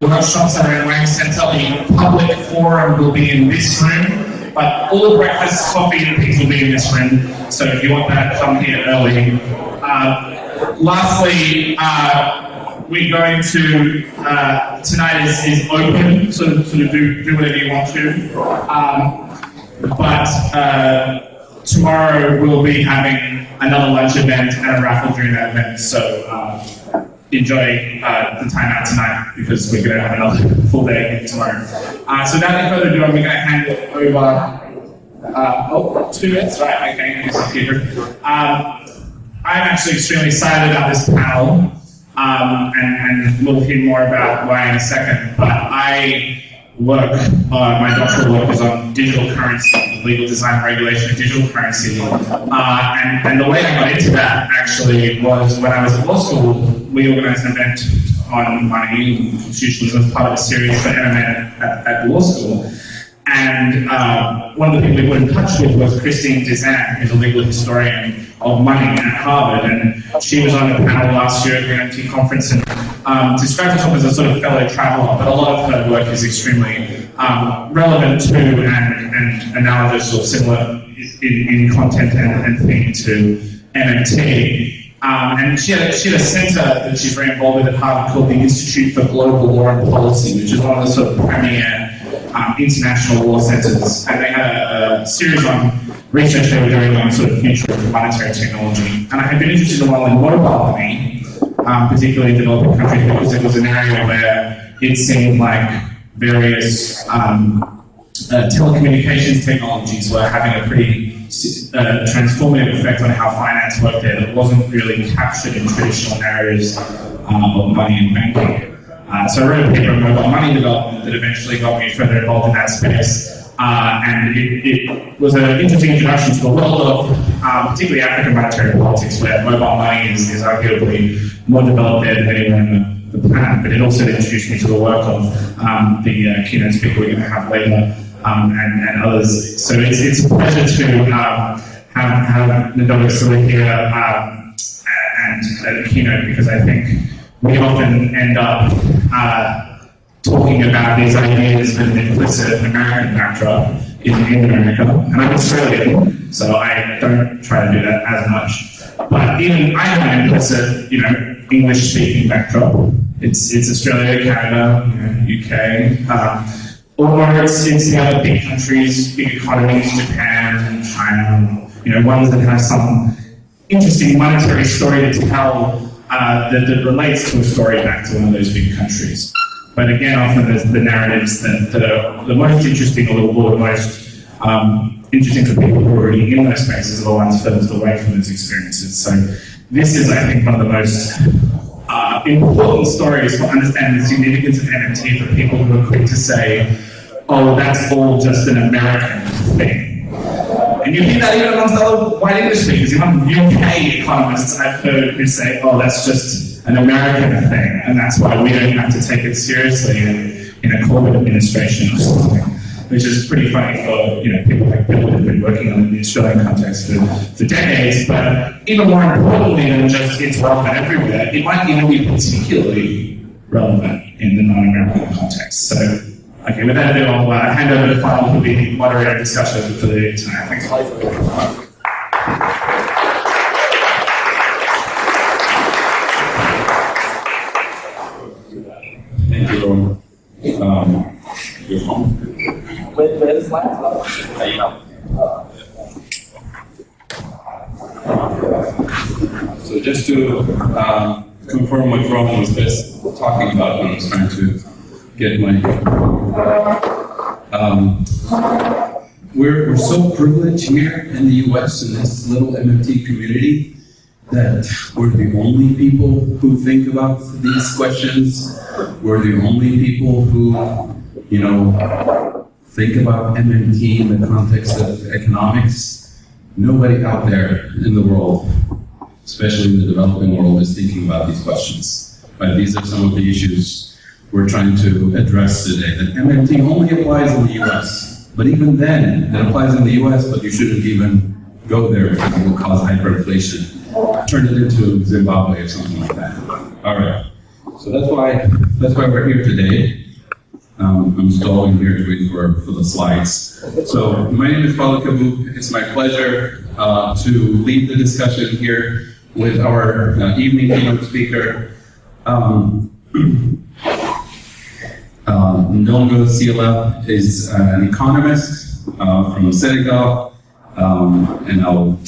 workshops that are in Wang Center. The public forum will be in this room, but all breakfast, coffee, and things will be in this room. So if you want that, come here early. Lastly, we're going to, tonight is open, so do whatever you want to. But tomorrow we'll be having another lunch event and a raffle during that event, so enjoy the time out tonight, because we're going to have another full day tomorrow. So without any further ado, I'm going to hand it over, 2 minutes, right, okay, I'm actually extremely excited about this panel, and we'll hear more about why in a second, but I work, my doctoral work is on digital currency, legal design regulation of digital currency, and the way I got into that actually was when I was at law school. We organised an event on money and constitutionalism as part of a series for MMA at law school. And one of the people we put in touch with was Christine Dizan, who's a legal historian of money at Harvard. And she was on a panel last year at the MMT conference and described herself as a sort of fellow traveller, but a lot of her work is extremely relevant to and analogous or similar in content and theme to MMT. And she had a centre that she's very involved with at Harvard called the Institute for Global Law and Policy, which is one of the sort of premier international law centres. And they had a series on research they were doing on sort of future of monetary technology. And I had been interested in a while in mobile money, particularly in developing countries, because it was an area where it seemed like various telecommunications technologies were having a pretty transformative effect on how finance worked there that wasn't really captured in traditional narratives of money and banking. So I wrote a paper on mobile money development that eventually got me further involved in that space, and it was an interesting introduction to the world of particularly African monetary politics, where mobile money is arguably more developed there than anywhere in the planet, but it also introduced me to the work of the keynote speaker we're going to have later, and others. So it's a pleasure to have Nadoga Silla here and at the keynote, because I think we often end up talking about these ideas with an implicit American backdrop in America, and I'm Australian, so I don't try to do that as much. But even I have an implicit, English-speaking backdrop. It's Australia, Canada, UK. Or it's the other big countries, big economies, Japan, China, ones that have some interesting monetary story to tell that relates to a story back to one of those big countries. But again, often there's the narratives that are the most interesting or the most interesting for people who are already in those spaces are the ones furthest away from those experiences. So this is, I think, one of the most important stories for understanding the significance of MMT for people who are quick to say, oh, that's all just an American thing. And you hear that even amongst other white English speakers, even UK economists I've heard who say, oh, that's just an American thing, and that's why we don't have to take it seriously in a corporate administration or something, which is pretty funny for people like Bill who have been working on the Australian context for decades. But even more importantly than just it's relevant everywhere, it might even be particularly relevant in the non-American context. So, okay, with that, I'll hand over to Paul, who will be moderating discussion for the tonight. Thanks, Paul. Thank you, everyone. Your phone? Where the slides are? So just to confirm what Rowan was just talking about when I was trying to get my... we're so privileged here in the US in this little MMT community that we're the only people who think about these questions. We're the only people who, think about MMT in the context of economics. Nobody out there in the world, especially in the developing world, is thinking about these questions. Right? These are some of the issues we're trying to address today. That MMT only applies in the US, but even then, it applies in the US, but you shouldn't even go there because it will cause hyperinflation. Turn it into Zimbabwe or something like that. All right. So that's why that's why we're here today. I'm stalling here to wait for the slides. So my name is Paulo Kabu. It's my pleasure to lead the discussion here with our evening keynote speaker, Ndongo Sylla is an economist from Senegal, and I'll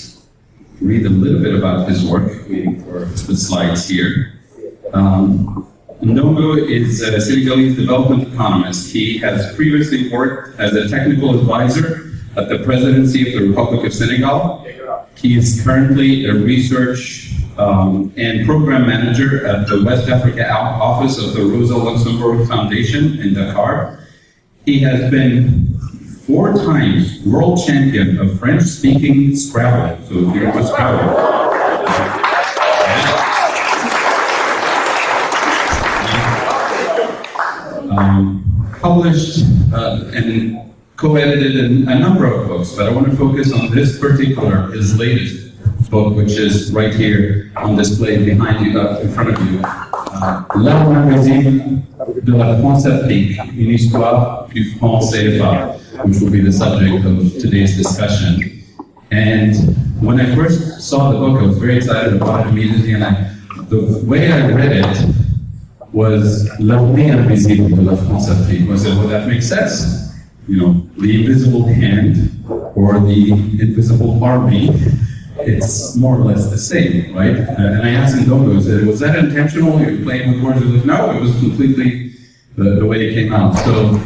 read a little bit about his work, waiting for the slides here. Ndongo is a Senegalese development economist. He has previously worked as a technical advisor at the presidency of the Republic of Senegal. He is currently a research and program manager at the West Africa office of the Rosa Luxemburg Foundation in Dakar. He has been 4 times world champion of French-speaking Scrabble. So if you're into Scrabble, published and co-edited a number of books, but I want to focus on this particular, his latest book, which is right here on display behind you, in front of you. La magazine de la France Afrique, une histoire du franc CFA, which will be the subject of today's discussion. And when I first saw the book, I was very excited about it immediately, and the way I read it was La main invisible de la France Afrique. I said, well, that makes sense. You know, the invisible hand or the invisible army, it's more or less the same, right? And I asked Ndongo, I said, was that intentional? You were playing with words? He was like, no, it was completely the way it came out. So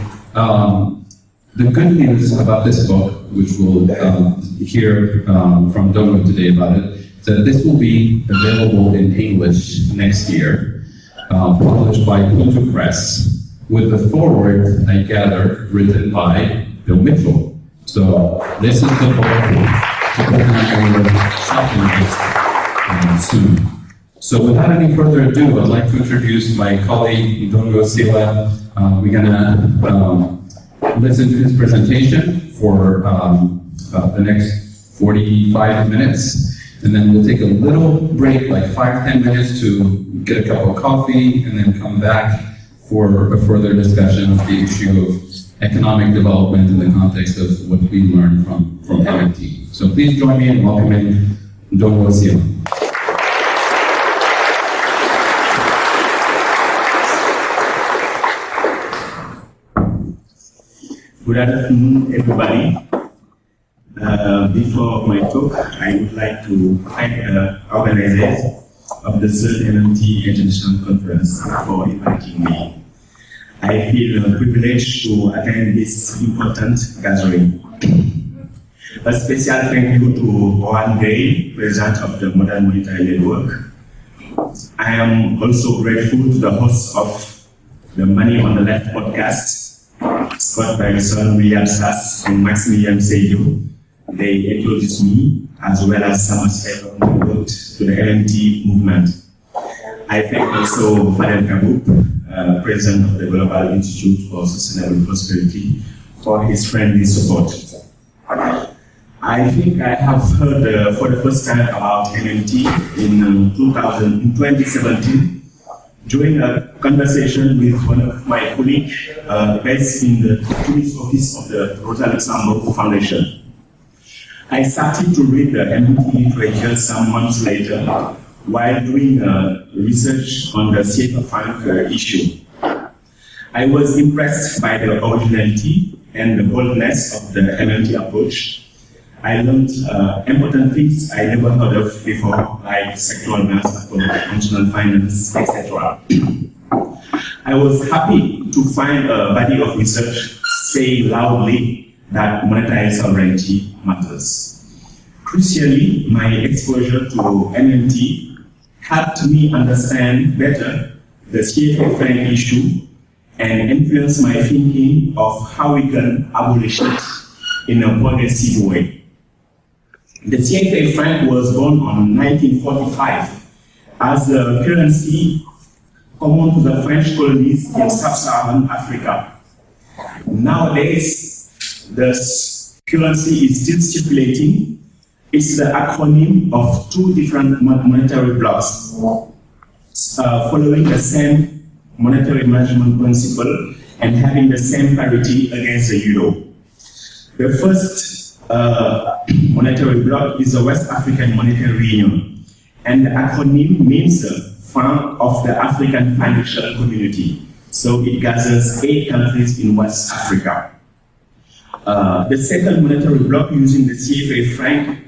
the good news about this book, which we'll hear from Ndongo today about it, is that this will be available in English next year, published by Ubuntu Press, with the foreword, I gather, written by Bill Mitchell. So this is the book to put on your shopping list soon. So without any further ado, I'd like to introduce my colleague, Ndongo Sylla. We're gonna listen to his presentation for the next 45 minutes. And then we'll take a little break, like 5-10 minutes to get a cup of coffee, and then come back for a further discussion of the issue of economic development in the context of what we learned from MMT. So please join me in welcoming Ndongo Sylla. Good afternoon, everybody. Before my talk, I would like to thank the organizers of the third MMT International Conference for inviting me. I feel privileged to attend this important gathering. A special thank you to Rohan Gay, President of the Modern Monetary Network. I am also grateful to the hosts of the Money on the Left podcast, Scott Ferguson, William Sass, and Maximilian Seyou. They introduced me, as well as some aspects of my work to the MMT movement. I thank also Fadel Kaboub, President of the Global Institute for Sustainable Prosperity, for his friendly support. I think I have heard for the first time about MMT in 2017 during a conversation with one of my colleagues based in the Tunis office of the Rosa Luxemburg Foundation. I started to read the MMT literature some months later while doing research on the CFA franc issue. I was impressed by the originality and the boldness of the MMT approach. I learned important things I never heard of before, like sectoral mass approach, functional finance, etc. I was happy to find a body of research saying loudly that monetary sovereignty matters. Crucially, my exposure to MMT helped me understand better the CFA franc issue and influence my thinking of how we can abolish it in a progressive way. The CFA franc was born on 1945 as a currency common to the French colonies in sub-Saharan Africa. Nowadays, the currency is still circulating. It's the acronym of 2 different monetary blocks following the same monetary management principle and having the same parity against the euro. The first monetary bloc is the West African Monetary Union, and the acronym means Fund of the African Financial Community. So it gathers 8 countries in West Africa. The second monetary bloc using the CFA franc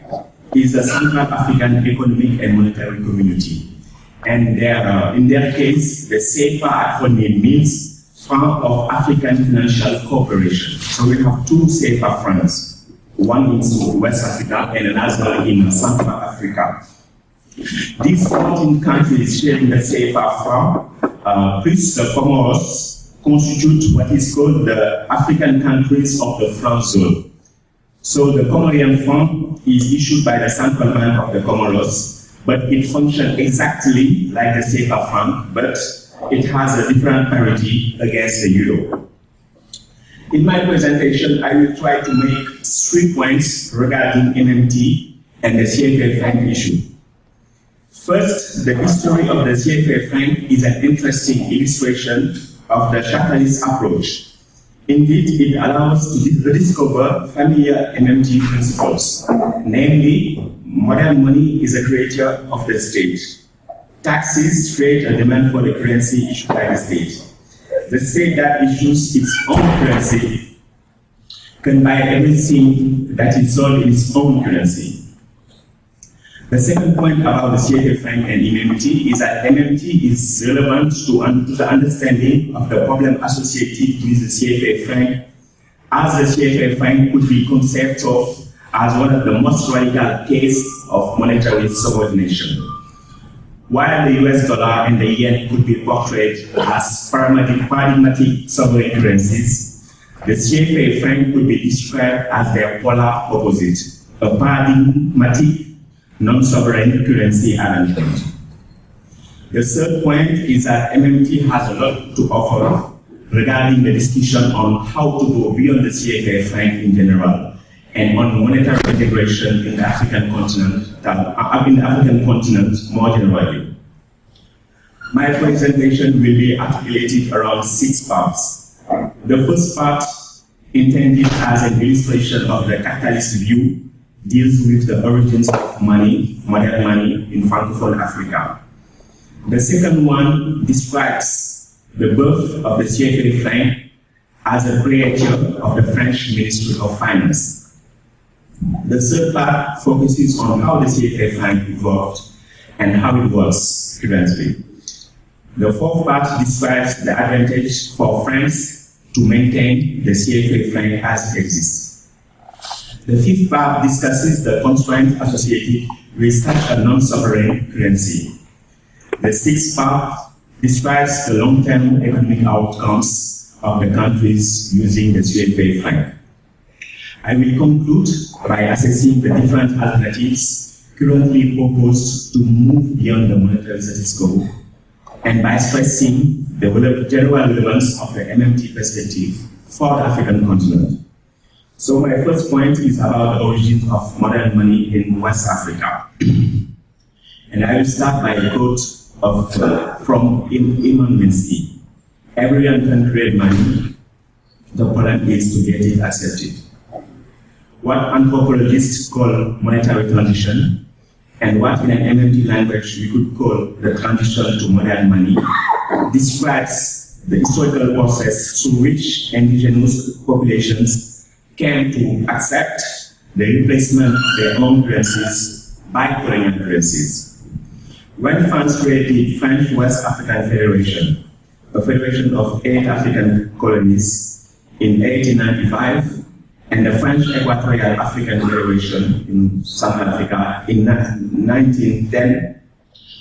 is the Central African Economic and Monetary Community. And in their case, the CFA acronym means Fund of African Financial Cooperation. So we have 2 CFA francs, one in West Africa and another in Central Africa. These 14 countries sharing the CFA franc, plus the Comoros, constitute what is called the African countries of the franc zone. So the Comorian franc is issued by the Central Bank of the Comoros, but it functions exactly like the CFA franc, but it has a different parity against the euro. In my presentation, I will try to make 3 points regarding MMT and the CFA franc issue. First, the history of the CFA franc is an interesting illustration of the capitalist approach. Indeed, it allows us to rediscover familiar MMT principles, namely, modern money is a creature of the state. Taxes create a demand for the currency issued by the state. The state that issues its own currency can buy everything that is sold in its own currency. The second point about the CFA franc and MMT is that MMT is relevant to the understanding of the problem associated with the CFA franc, as the CFA franc could be conceived of as one of the most radical cases of monetary subordination. While the US dollar and the yen could be portrayed as paradigmatic sovereign currencies, the CFA franc could be described as their polar opposite, a paradigmatic non-sovereign currency arrangement. The third point is that MMT has a lot to offer regarding the discussion on how to go beyond the CFA franc in general and on monetary integration in the African continent more generally. My presentation will be articulated around 6 parts. The first part, intended as an illustration of the capitalist view, deals with the origins of money, modern money, in Francophone Africa. The second one describes the birth of the CFA franc as a creature of the French Ministry of Finance. The third part focuses on how the CFA franc evolved and how it works currently. The fourth part describes the advantage for France to maintain the CFA franc as it exists. The fifth part discusses the constraints associated with such a non-sovereign currency. The sixth part describes the long-term economic outcomes of the countries using the CFA franc. I will conclude by assessing the different alternatives currently proposed to move beyond the monetary status quo, and by stressing the general relevance of the MMT perspective for the African continent. So my first point is about the origins of modern money in West Africa. And I will start by a quote from Imam Minsky. Everyone can create money. The problem is to get it accepted. What anthropologists call monetary transition, and what in an MMT language we could call the transition to modern money, describes the historical process through which indigenous populations came to accept the replacement of their own currencies by colonial currencies. When France created French West African Federation, a federation of 8 African colonies in 1895, and the French Equatorial African Federation in South Africa in 1910,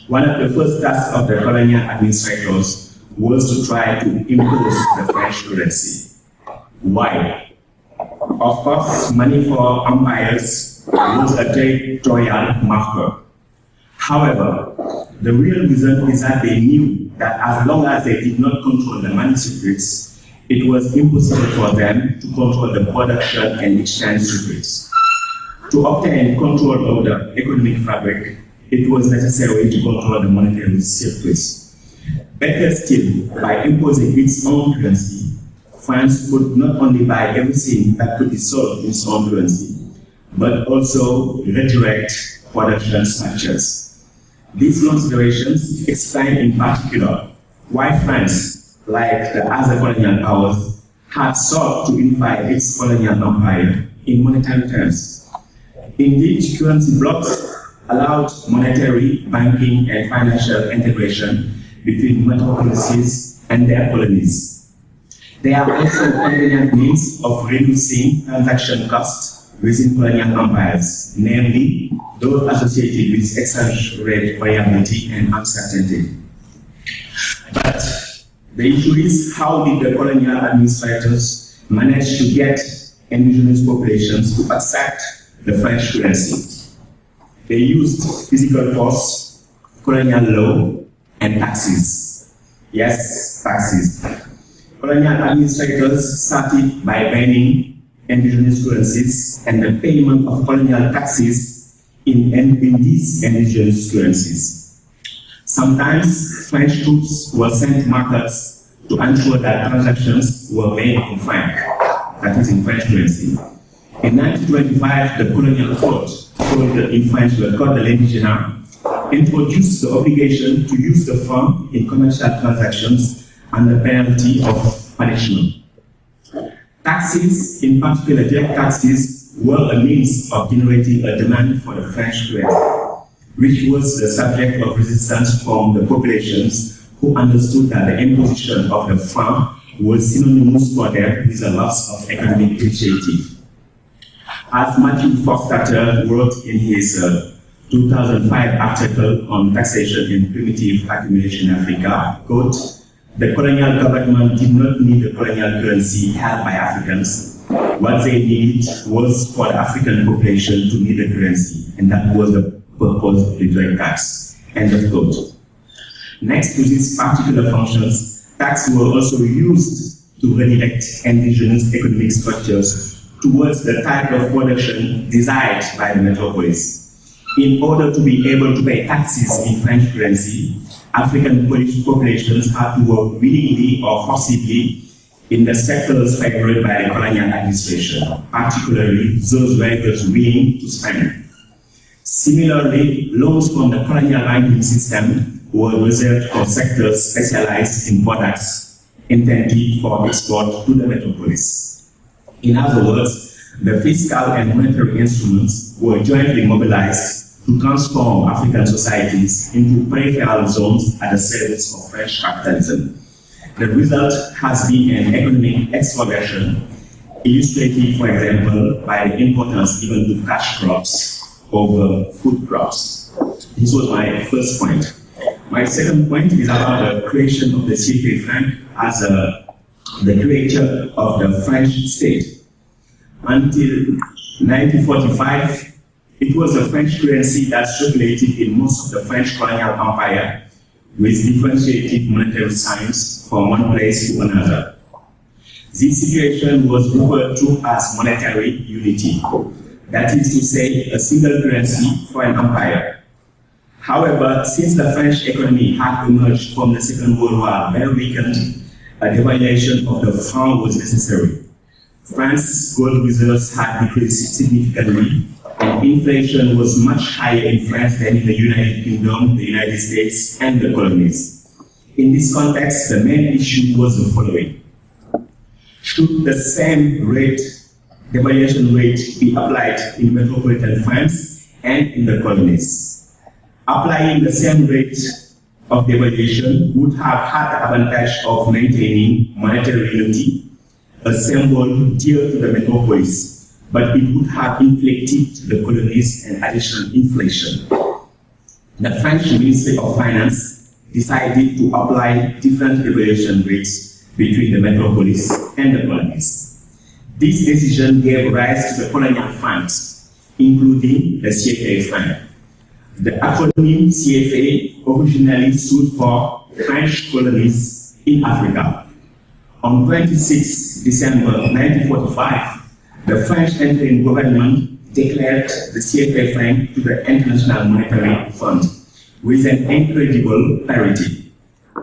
one of the first tasks of the colonial administrators was to try to impose the French currency. Why? Of course, money for empires was a territorial marker. However, the real reason is that they knew that as long as they did not control the money secrets, it was impossible for them to control the production and exchange secrets. To obtain control of the economic fabric, it was necessary to control the monetary secrets. Better still, by imposing its own currency, France could not only buy everything that could be sold in its own currency, but also redirect production structures. These considerations explain in particular why France, like the other colonial powers, had sought to unify its colonial empire in monetary terms. Indeed, currency blocks allowed monetary, banking, and financial integration between metropolises and their colonies. They are also convenient means of reducing transaction costs within colonial empires, namely those associated with exchange rate variability and uncertainty. But the issue is, how did the colonial administrators manage to get indigenous populations to accept the French currency? They used physical force, colonial law, and taxes. Yes, taxes. Colonial administrators started by banning indigenous currencies and the payment of colonial taxes in these indigenous currencies. Sometimes French troops were sent to markets to ensure that transactions were made in franc, that is in French currency. In 1925, the colonial court, called in French the Code de l'Indigène, introduced the obligation to use the franc in commercial transactions under penalty of punishment. Taxes, in particular direct taxes, were a means of generating a demand for the French currency, which was the subject of resistance from the populations who understood that the imposition of the franc was synonymous for them with a loss of economic initiative. As Matthew Foster wrote in his 2005 article on taxation in primitive accumulation in Africa, quote, "The colonial government did not need the colonial currency held by Africans. What they needed was for the African population to need the currency, and that was the purpose of the direct tax." End of quote. Next to these particular functions, taxes were also used to redirect indigenous economic structures towards the type of production desired by the metropolis. In order to be able to pay taxes in French currency, African populations had to work willingly or forcibly in the sectors favored by the colonial administration, particularly those workers willing to spend. Similarly, loans from the colonial banking system were reserved for sectors specialized in products intended for export to the metropolis. In other words, the fiscal and monetary instruments were jointly mobilized to transform African societies into peripheral zones at the service of French capitalism. The result has been an economic exploration, illustrated, for example, by the importance given to cash crops over food crops. This was my first point. My second point is about the creation of the CFA franc as the creator of the French state. Until 1945, it was the French currency that circulated in most of the French colonial empire, with differentiated monetary signs from one place to another. This situation was referred to as monetary unity, that is to say, a single currency for an empire. However, since the French economy had emerged from the Second World War very weakened, a devaluation of the franc was necessary. France's gold reserves had decreased significantly, and inflation was much higher in France than in the United Kingdom, the United States, and the colonies. In this context, the main issue was the following. Should the same devaluation rate be applied in metropolitan France and in the colonies? Applying the same rate of devaluation would have had the advantage of maintaining monetary unity, a symbol dear to the metropolis, but it would have inflicted the colonies an additional inflation. The French Ministry of Finance decided to apply different devaluation rates between the metropolis and the colonies. This decision gave rise to the colonial francs, including the CFA franc. The acronym CFA originally stood for French Colonies in Africa. On 26 December 1945, the French interim government declared the CFA franc to the International Monetary Fund with an incredible parity.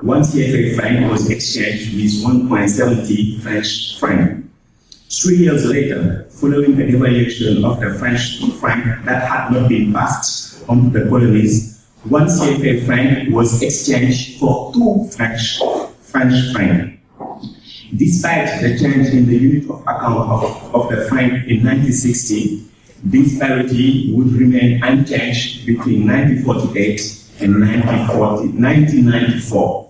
1 CFA franc was exchanged with 1.70 French franc. 3 years later, following the devaluation of the French franc that had not been passed on to the colonies, 1 CFA franc was exchanged for 2 French francs. Despite the change in the unit of account of the franc in 1960, this parity would remain unchanged between 1948 and 1994.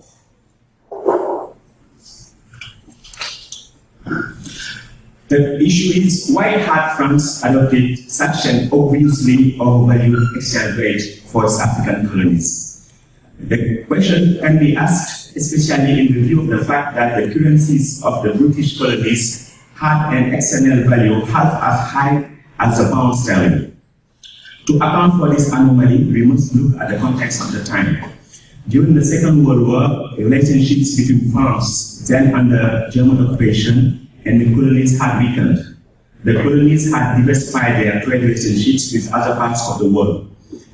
The issue is, why had France adopted such an obviously overvalued exchange rate for its African colonies? The question can be asked, especially in the view of the fact that the currencies of the British colonies had an external value half as high as the pound sterling. To account for this anomaly, we must look at the context of the time. During the Second World War, relationships between France, then under German occupation, and the colonies had weakened. The colonies had diversified their trade relationships with other parts of the world.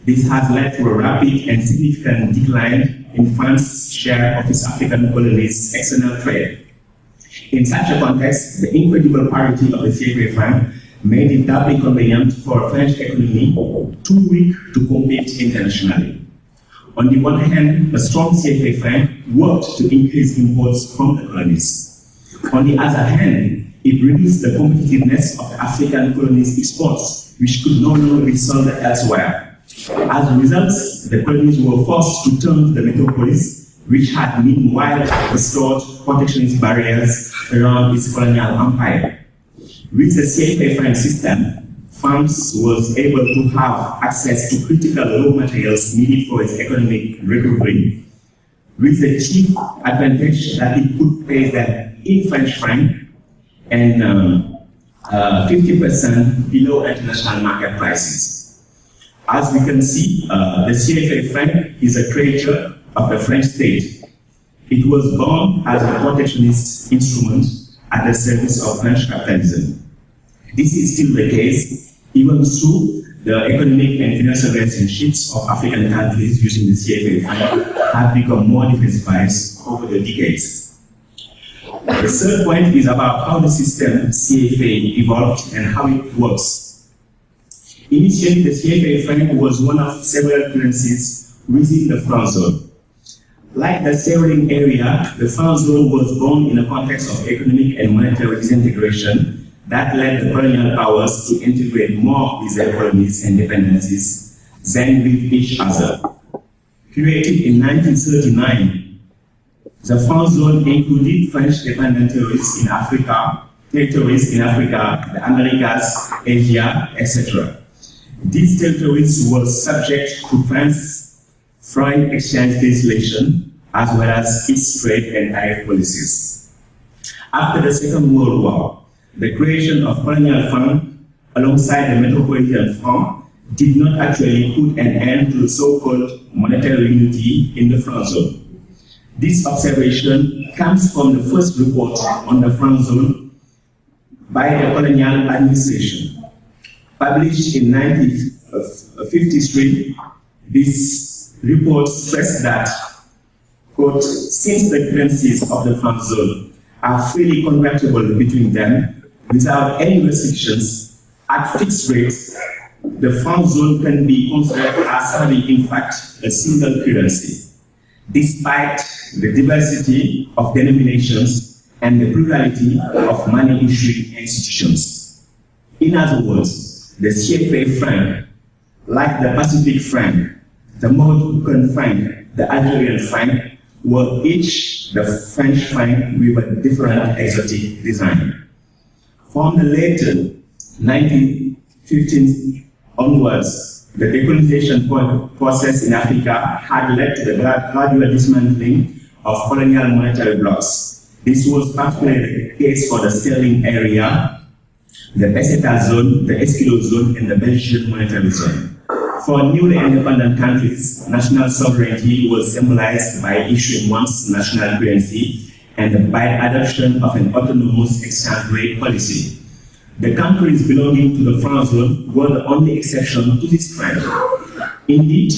This has led to a rapid and significant decline in France's share of its African colonies' external trade. In such a context, the incredible parity of the CFA franc made it doubly convenient for a French economy too weak to compete internationally. On the one hand, a strong CFA franc worked to increase imports from the colonies. On the other hand, it reduced the competitiveness of the African colonies' exports, which could no longer be sold elsewhere. As a result, the colonies were forced to turn to the metropolis, which had meanwhile restored protectionist barriers around its colonial empire. With the CFA franc system, France was able to have access to critical raw materials needed for its economic recovery, with the chief advantage that it could pay them in French franc and 50% below international market prices. As we can see, the CFA franc is a creature of the French state. It was born as a protectionist instrument at the service of French capitalism. This is still the case, even though the economic and financial relationships of African countries using the CFA franc have become more diversified over the decades. The third point is about how the system CFA evolved and how it works. Initially, the CFA franc was one of several currencies within the franc zone. Like the sterling area, the franc zone was born in a context of economic and monetary disintegration that led the colonial powers to integrate more with their colonies and dependencies than with each other. Created in 1939, the franc zone included French dependent territories in Africa, the Americas, Asia, etc. These territories were subject to France's foreign exchange legislation as well as its trade and tariff policies. After the Second World War, the creation of colonial franc alongside the metropolitan franc did not actually put an end to the so-called monetary unity in the franc zone. This observation comes from the first report on the franc zone by the colonial administration. Published in 1953, this report stressed that, quote, since the currencies of the franc zone are freely convertible between them without any restrictions at fixed rates, the franc zone can be considered as having, in fact, a single currency, despite the diversity of denominations and the plurality of money-issuing institutions. In other words, the CFA franc, like the Pacific franc, the Moroccan franc, the Algerian franc, were each the French franc with a different exotic design. From the late 1915s onwards, the decolonization process in Africa had led to the gradual dismantling of colonial monetary blocks. This was particularly the case for the sterling area, the Peseta zone, the Esquilo zone, and the Belgian monetary zone. For newly independent countries, national sovereignty was symbolized by issuing one's national currency and by adoption of an autonomous exchange rate policy. The countries belonging to the franc zone were the only exception to this trend. Indeed,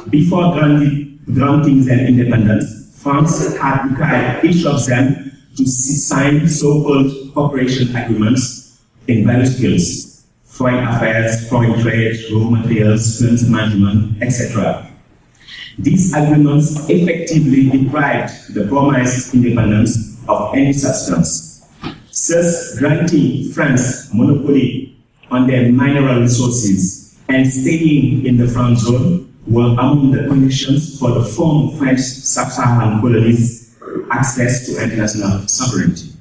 before granting their independence, France had required each of them to sign so-called cooperation agreements in various fields: foreign affairs, foreign trade, raw materials, funds management, etc. These agreements effectively deprived the promised independence of any substance, thus granting France monopoly on their mineral resources and staying in the Franc zone were among the conditions for the former French sub-Saharan colonies' access to international sovereignty.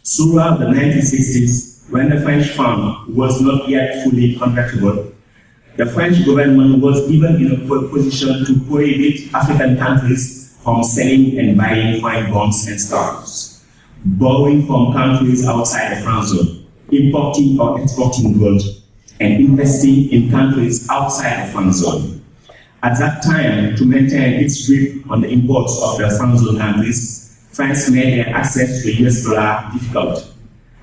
Throughout the 1960s, when the French franc was not yet fully convertible, the French government was even in a position to prohibit African countries from selling and buying foreign bonds and stocks, borrowing from countries outside the Franc zone, importing or exporting gold, and investing in countries outside the Franc zone. At that time, to maintain its grip on the imports of the Franc zone countries, France made their access to the US dollar difficult.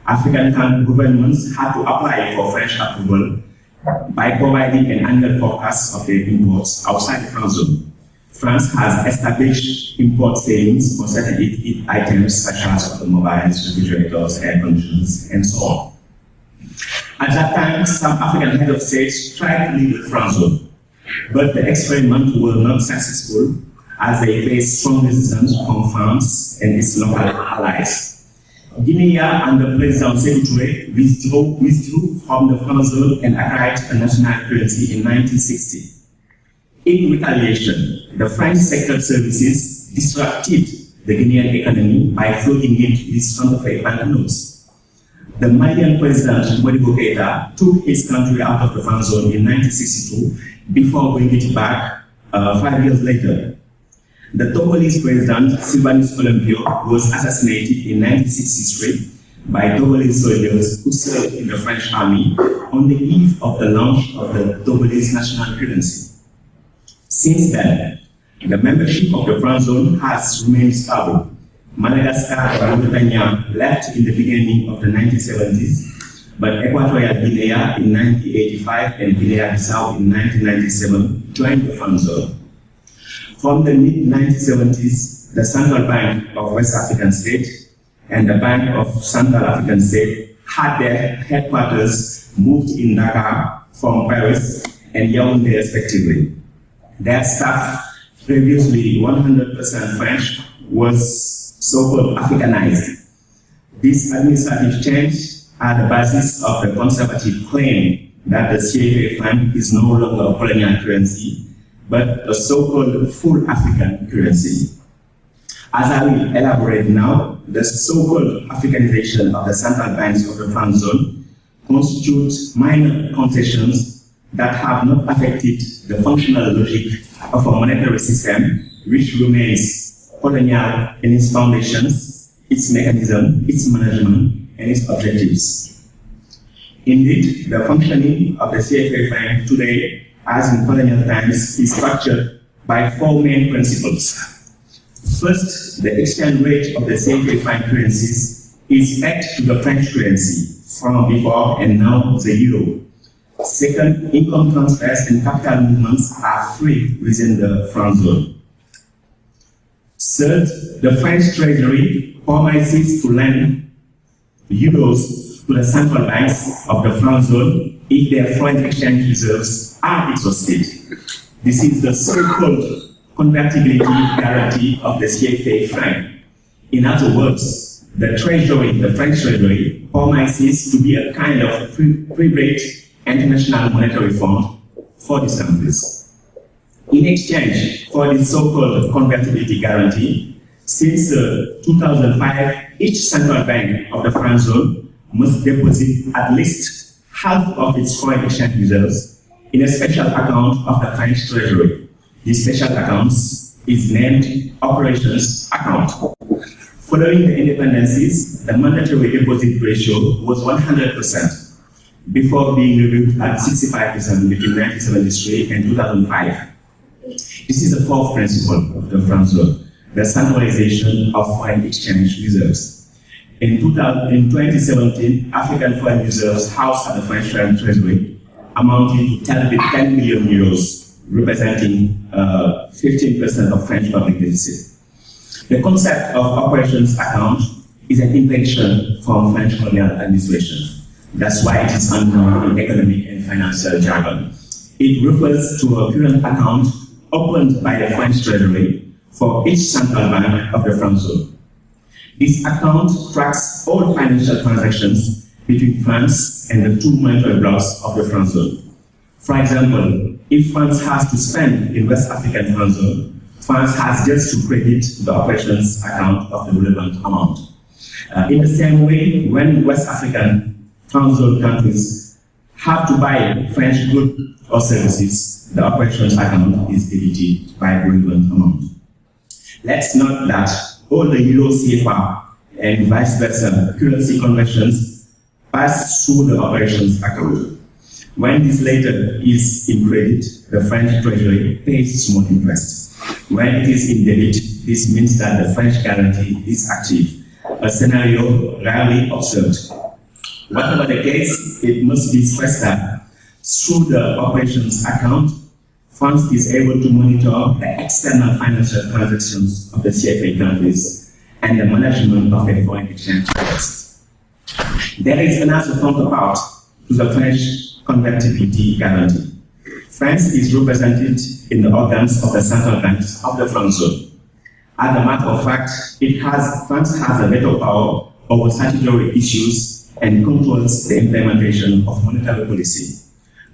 African governments had to apply for French approval by providing an annual forecast of their imports outside the Franc zone. France has established import savings for certain items such as automobiles, refrigerators, air conditioners, and so on. At that time, some African head of states tried to leave the Franc zone, but the experiment was not successful as they faced strong resistance from France and its local allies. Guinea under President Sékou Touré withdrew from the Franc zone and acquired a national currency in 1960. In retaliation, the French secret services disrupted the Guinean economy by flooding it with counterfeit banknotes. The Malian president Modibo Keïta took his country out of the Franc zone in 1962 before bringing it back 5 years later. The Togolese president Sylvanus Olympio was assassinated in 1963 by Togolese soldiers who served in the French army on the eve of the launch of the Togolese national currency. Since then, the membership of the Franc zone has remained stable. Madagascar and Mauritania left in the beginning of the 1970s, but Equatorial Guinea in 1985 and Guinea-Bissau in 1997 joined the Franc zone. From the mid-1970s, the Central Bank of West African State and the Bank of Central African State had their headquarters moved in Dakar from Paris and Yaoundé respectively. Their staff, previously 100% French, was so-called Africanized. This administrative change are the basis of the conservative claim that the CFA franc is no longer a colonial currency, but a so-called full African currency. As I will elaborate now, the so-called Africanization of the central banks of the Franc zone constitutes minor concessions that have not affected the functional logic of a monetary system which remains colonial in its foundations, its mechanism, its management, and its objectives. Indeed, the functioning of the CFA franc today, as in colonial times, is structured by four main principles. First, the exchange rate of the CFA franc currencies is pegged to the French currency from before and now the euro. Second, income transfers and capital movements are free within the Franc zone. Third, the French treasury promises to lend euros to the central banks of the Franc zone if their foreign exchange reserves are exhausted. This is the so-called convertibility guarantee of the CFA franc. In other words, the treasury, the French treasury, promises to be a kind of private international monetary fund for these countries. In exchange for this so-called convertibility guarantee, since 2005, each central bank of the Franc zone must deposit at least half of its foreign exchange reserves in a special account of the French treasury. This special account is named Operations Account. Following the independencies, the mandatory deposit ratio was 100%, before being reviewed at 65% between 1973 and 2005. This is the fourth principle of the Franc zone, the centralization of foreign exchange reserves. In 2017, African foreign reserves housed at the French treasury amounted to 10 million euros, representing 15% of French public deficit. The concept of operations account is an invention from French colonial administration. That's why it is unknown in economic and financial jargon. It refers to a current account opened by the French Treasury for each central bank of the Franc-zone. This account tracks all financial transactions between France and the two monetary blocks of the Franc-zone. For example, if France has to spend in West African Franc-zone, France has just to credit the operations account of the relevant amount. In the same way, when West African Franc-zone countries have to buy French goods or services, the operations account is debited by the relevant amount. Let's note that all the Euro CFA and vice versa currency conversions pass through the operations account. When this latter is in credit, the French Treasury pays small interest. When it is in debit, this means that the French guarantee is active, a scenario rarely observed. Whatever the case, it must be stressed that through the operations account, France is able to monitor the external financial transactions of the CFA countries and the management of their foreign exchange risks. There is another counterpart to the French convertibility guarantee. France is represented in the organs of the central banks of the Franc-zone. As a matter of fact, France has a veto power over statutory issues and controls the implementation of monetary policy.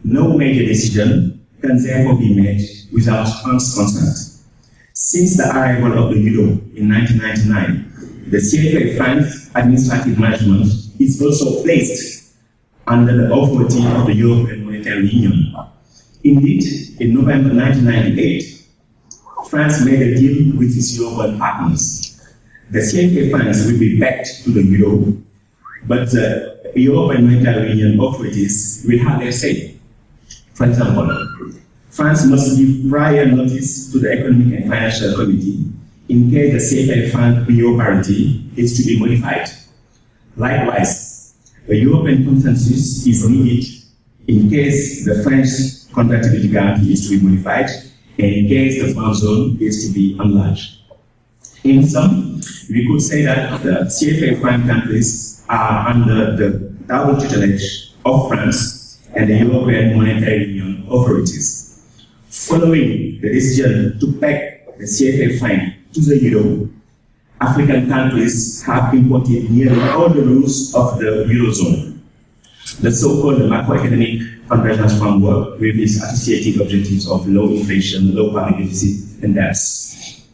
No major decision can therefore be made without France's consent. Since the arrival of the euro in 1999, the CFA France administrative management is also placed under the authority of the European Monetary Union. Indeed, in November 1998, France made a deal with its European partners. The CFA France will be backed to the euro, but the European Monetary Union authorities will have their say. For example, France must give prior notice to the Economic and Financial Committee in case the CFA France euro parity is to be modified. Likewise, a European consensus is needed in case the French convertibility guarantee is to be modified and in case the Franc-zone is to be enlarged. In sum, we could say that the CFA France countries are under the double tutelage of France and the European Monetary Union authorities. Following the decision to peg the CFA franc to the euro, African countries have imported nearly all the rules of the Eurozone. The so-called macroeconomic convergence framework with its associated objectives of low inflation, low public deficit, and debts.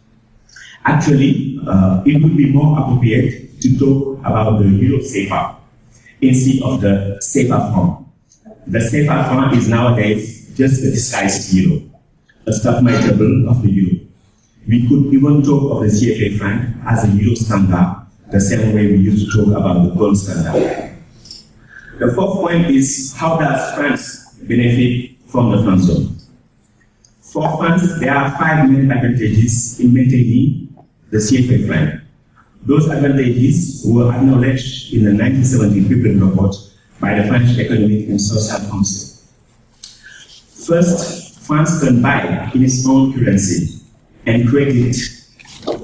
Actually, it would be more appropriate to talk about the euro CFA instead of the CFA franc. The CFA franc is nowadays just a disguised euro, a stock multiple of the euro. We could even talk of the CFA franc as a euro standard, the same way we used to talk about the gold standard. The fourth point is, how does France benefit from the Franc-zone? For France, there are 5 main advantages in maintaining the CFA franc. Those advantages were acknowledged in the 1970 People report by the French Economic and Social Council. First, France can buy in its own currency and credit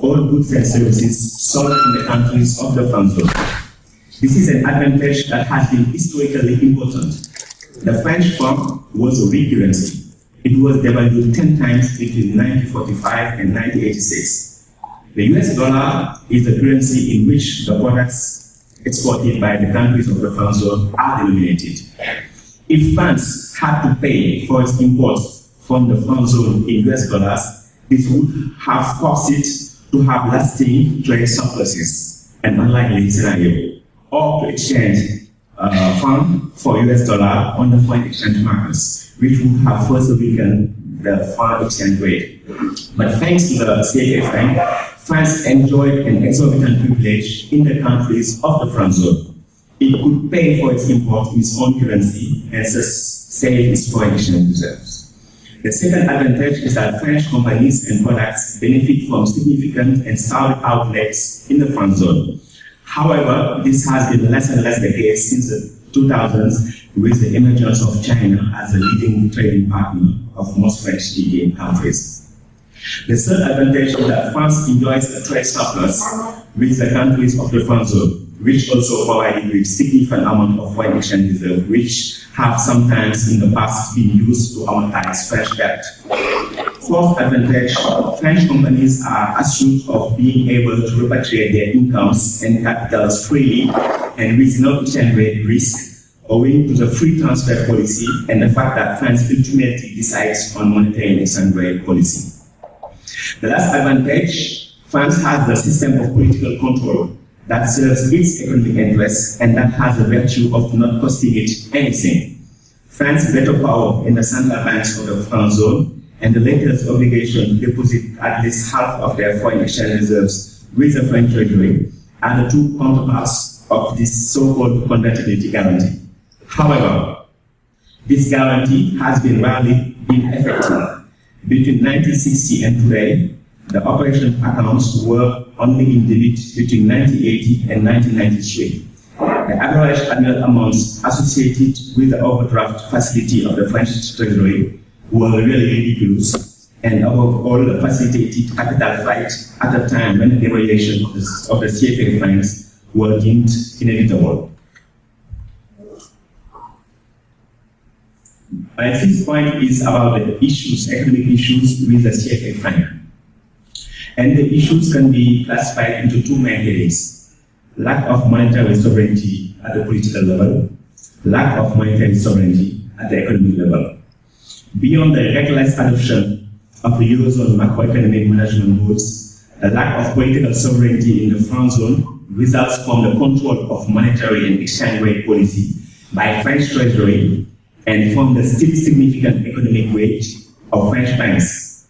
all goods and services sold in the countries of the Franc-zone. This is an advantage that has been historically important. The French franc was a weak currency. It was devalued 10 times between 1945 and 1986. The US dollar is the currency in which the products exported by the countries of the Franc-zone are denominated. If France had to pay for its imports from the Franc-zone in US dollars, this would have forced it to have lasting trade surpluses, an unlikely scenario, or to exchange franc for US dollar on the foreign exchange markets, which would have further weakened the foreign exchange rate. But thanks to the CFA franc, France enjoyed an exorbitant privilege in the countries of the Franc-zone. It could pay for its imports in its own currency and thus save its foreign exchange reserves. The second advantage is that French companies and products benefit from significant and solid outlets in the Franc-zone. However, this has been less and less the case since the 2000s with the emergence of China as a leading trading partner of most French-speaking countries. The third advantage is that France enjoys a trade surplus with the countries of the Franc zone, which also provide with significant amount of foreign exchange reserves, which have sometimes in the past been used to amortize French debt. Fourth advantage, French companies are assured of being able to repatriate their incomes and capitals freely and with no exchange rate risk, owing to the free transfer policy and the fact that France ultimately decides on monetary and exchange rate policy. The last advantage, France has the system of political control that serves its economic interests and that has the virtue of not costing it anything. France's veto power in the central banks of the Franc zone and the latest obligation to deposit at least half of their foreign exchange reserves with the French treasury are the two counterparts of this so-called convertibility guarantee. However, this guarantee has been rarely been effective. Between 1960 and today, the operation accounts were only in debit between 1980 and 1993. The average annual amounts associated with the overdraft facility of the French treasury were really ridiculous, and above all, facilitated capital flight at a time when the devaluation of the CFA francs were deemed inevitable. My fifth point is about the issues, economic issues with the CFA franc. And the issues can be classified into two main headings: lack of monetary sovereignty at the political level, lack of monetary sovereignty at the economic level. Beyond the reckless adoption of the Eurozone macroeconomic management rules, the lack of political sovereignty in the Franc zone results from the control of monetary and exchange rate policy by French treasury and from the still significant economic weight of French banks.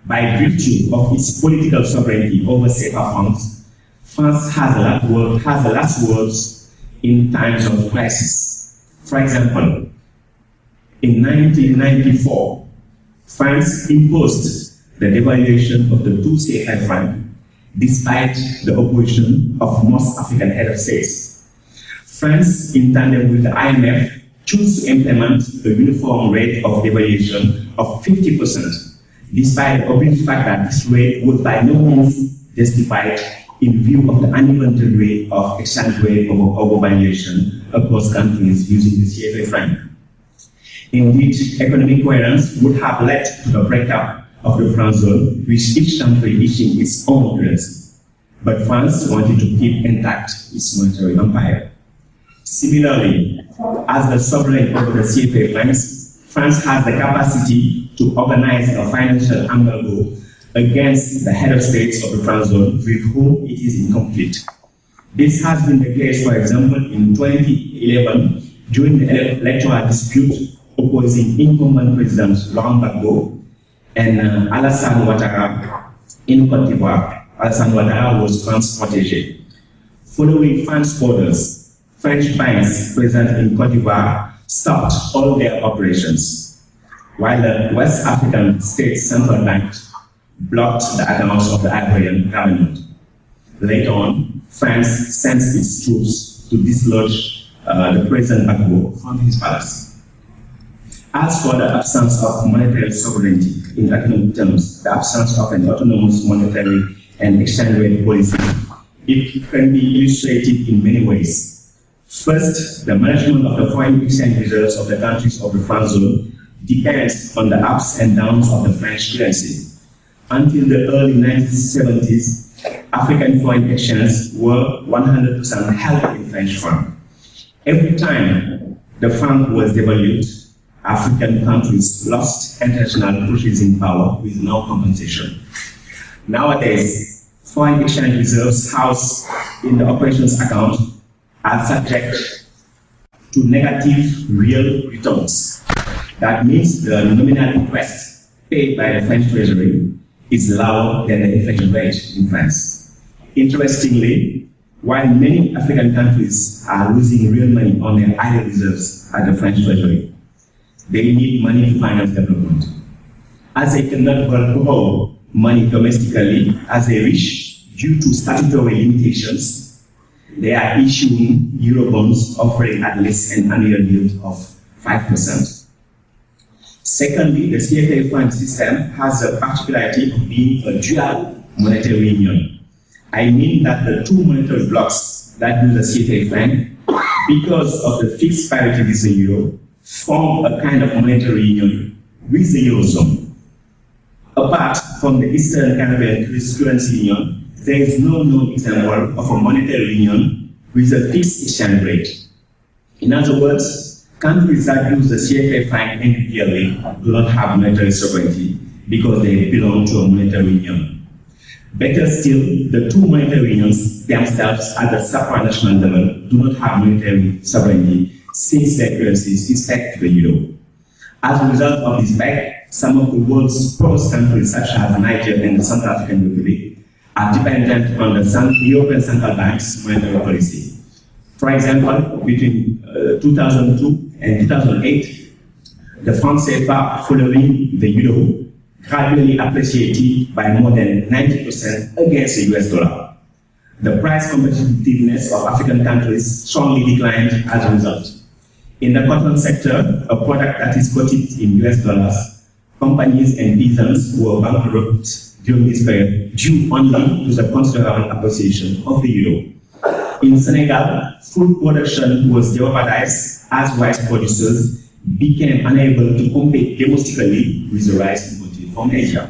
By virtue of its political sovereignty over CFA funds, France has the last words in times of crisis. For example, in 1994, France imposed the devaluation of the 2 CFA franc despite the opposition of most African head of states. France, in tandem with the IMF, chose to implement a uniform rate of devaluation of 50%, despite the obvious fact that this rate was by no means justified in view of the uneven rate of exchange rate overvaluation across countries using the CFA franc. Indeed, economic coherence would have led to the breakup of the Franc zone, with each country issuing its own currency. But France wanted to keep intact its monetary empire. Similarly, as the sovereign over the CFA francs, France has the capacity to organize a financial embargo against the head of states of the Franc zone with whom it is in conflict. This has been the case, for example, in 2011 during the electoral dispute opposing incumbent presidents Laurent Gbagbo and Alassane Ouattara in Côte d'Ivoire. Alassane Ouattara was France's protégé. Following France's orders, French banks present in Côte d'Ivoire stopped all their operations, while the West African State Central Bank blocked the accounts of the Ivorian government. Later on, France sent its troops to dislodge the President Gbagbo from his palace. As for the absence of monetary sovereignty in economic terms, the absence of an autonomous monetary and exchange rate policy, it can be illustrated in many ways. First, the management of the foreign exchange reserves of the countries of the Franc zone depends on the ups and downs of the French currency. Until the early 1970s, African foreign exchanges were 100% held in French franc. Every time the franc was devalued, African countries lost international purchasing power with no compensation. Nowadays, foreign exchange reserves housed in the operations account are subject to negative real returns. That means the nominal interest paid by the French treasury is lower than the inflation rate in France. Interestingly, while many African countries are losing real money on their idle reserves at the French treasury, they need money to finance development. As they cannot borrow money domestically as they wish due to statutory limitations, they are issuing Eurobonds offering at least an annual yield of 5%. Secondly, the CFA franc system has the particularity of being a dual monetary union. I mean that the two monetary blocks that use the CFA franc, because of the fixed parity with the euro, form a kind of monetary union with the eurozone. Apart from the Eastern Caribbean currency union, there is no known example of a monetary union with a fixed exchange rate. In other words, countries that use the CFA franc individually do not have monetary sovereignty because they belong to a monetary union. Better still, the two monetary unions themselves at the supranational level do not have monetary sovereignty since their currencies is pegged to the euro. As a result of this fact, some of the world's poorest countries, such as Niger and the Central African Republic, are dependent on the European Central Bank's monetary policy. For example, between 2002 and 2008, the franc CFA, following the euro, gradually appreciated by more than 90% against the US dollar. The price competitiveness of African countries strongly declined as a result. In the cotton sector, a product that is quoted in US dollars, companies and peasants were bankrupt during this period due only to the considerable appreciation of the euro. In Senegal, food production was jeopardized as rice producers became unable to compete domestically with the rice imported from Asia.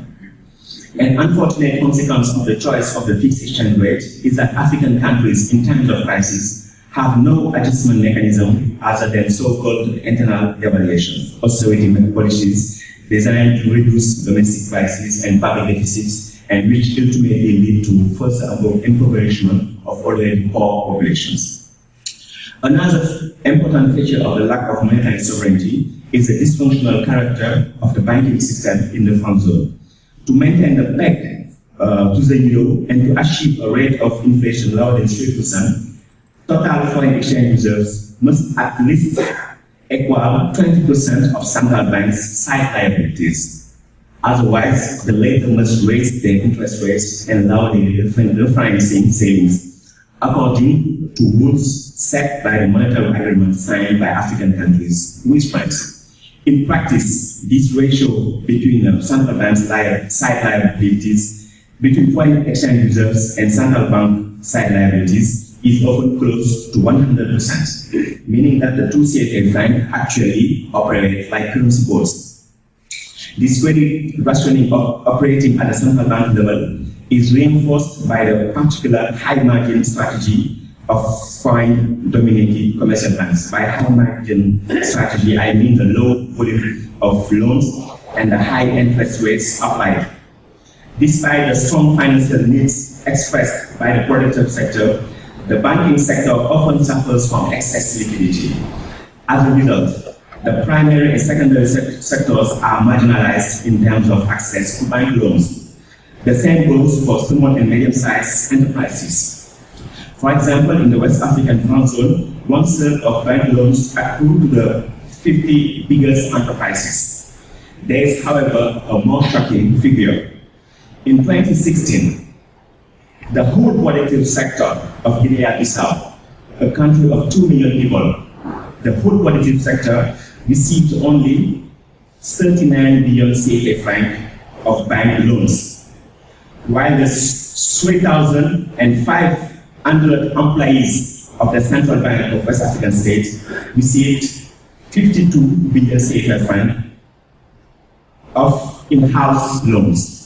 An unfortunate consequence of the choice of the fixed exchange rate is that African countries in times of crisis have no adjustment mechanism other than so-called internal devaluation, austerity policies designed to reduce domestic prices and public deficits, and which ultimately lead to further impoverishment of already poor populations. Another important feature of the lack of monetary sovereignty is the dysfunctional character of the banking system in the franc zone. To maintain the peg to the euro and to achieve a rate of inflation lower than 3%, total foreign exchange reserves must at least equal 20% of central banks' side liabilities. Otherwise, the latter must raise their interest rates and allow the refinancing savings, according to rules set by the monetary agreement signed by African countries with France. In practice, this ratio between the central bank's side liabilities, between foreign exchange reserves and central bank side liabilities, is often close to 100%, meaning that the two CFA franc actually operate like currency boards. This credit rationing of operating at the central bank level is reinforced by the particular high margin strategy of foreign dominated commercial banks. By high margin strategy, I mean the low volume of loans and the high interest rates applied. Despite the strong financial needs expressed by the productive sector, the banking sector often suffers from excess liquidity. As a result, the primary and secondary sectors are marginalized in terms of access to bank loans. The same goes for small and medium-sized enterprises. For example, in the West African franc zone, 1/3 of bank loans accrue to the 50 biggest enterprises. There is, however, a more shocking figure. In 2016, the whole productive sector of Guinea-Bissau, a country of 2 million people, the whole productive sector received only 39 billion CFA franc of bank loans, while the 3,500 employees of the Central Bank of West African States received 52 billion CFA franc of in-house loans.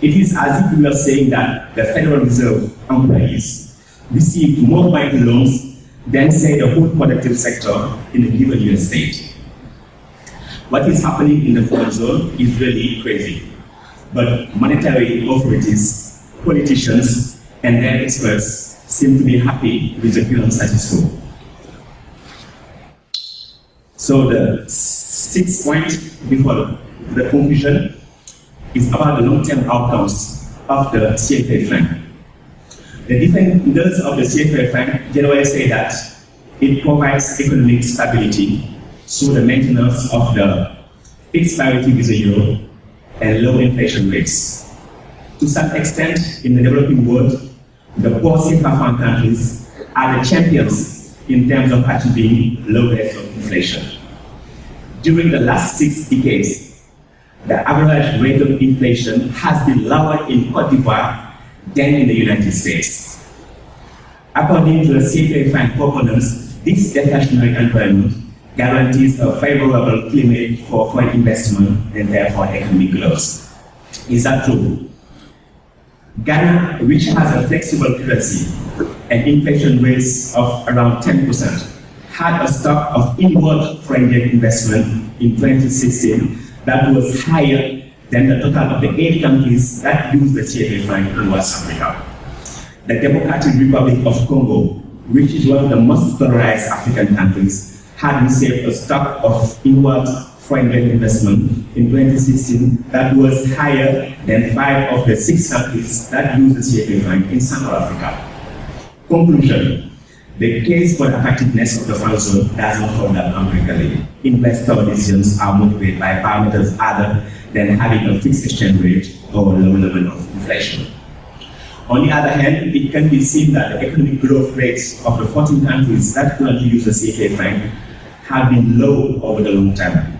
It is as if we are saying that the Federal Reserve employees received more bank loans than, say, the whole productive sector in a given US state. What is happening in the franc zone is really crazy. But monetary authorities, politicians, and their experts seem to be happy with the current status quo. So the sixth point before the conclusion is about the long-term outcomes of the CFA franc. The defenders of the CFA franc generally say that it provides economic stability through the maintenance of the fixed parity with the euro and low inflation rates. To some extent, in the developing world, the poor CFA franc countries are the champions in terms of achieving low rates of inflation. during the last 6 decades, the average rate of inflation has been lower in Cote d'Ivoire than in the United States. According to the CFA Fund proponents, this deflationary environment guarantees a favorable climate for foreign investment and therefore economic growth. Is that true? Ghana, which has a flexible currency and inflation rates of around 10%, had a stock of inward foreign direct investment in 2016 that was higher than the total of the 8 countries that use the CFA Fund in West Africa. The Democratic Republic of Congo, which is one of the most polarized African countries, had received a stock of inward foreign direct investment in 2016 that was higher than 5 of the 6 countries that use the CFA Fund in Central Africa. Conclusion: the case for the attractiveness of the fund zone does not hold up empirically. Investor decisions are motivated by parameters other than having a fixed exchange rate or low level of inflation. On the other hand, it can be seen that the economic growth rates of the 14 countries that currently use the CFA Fund have been low over the long term.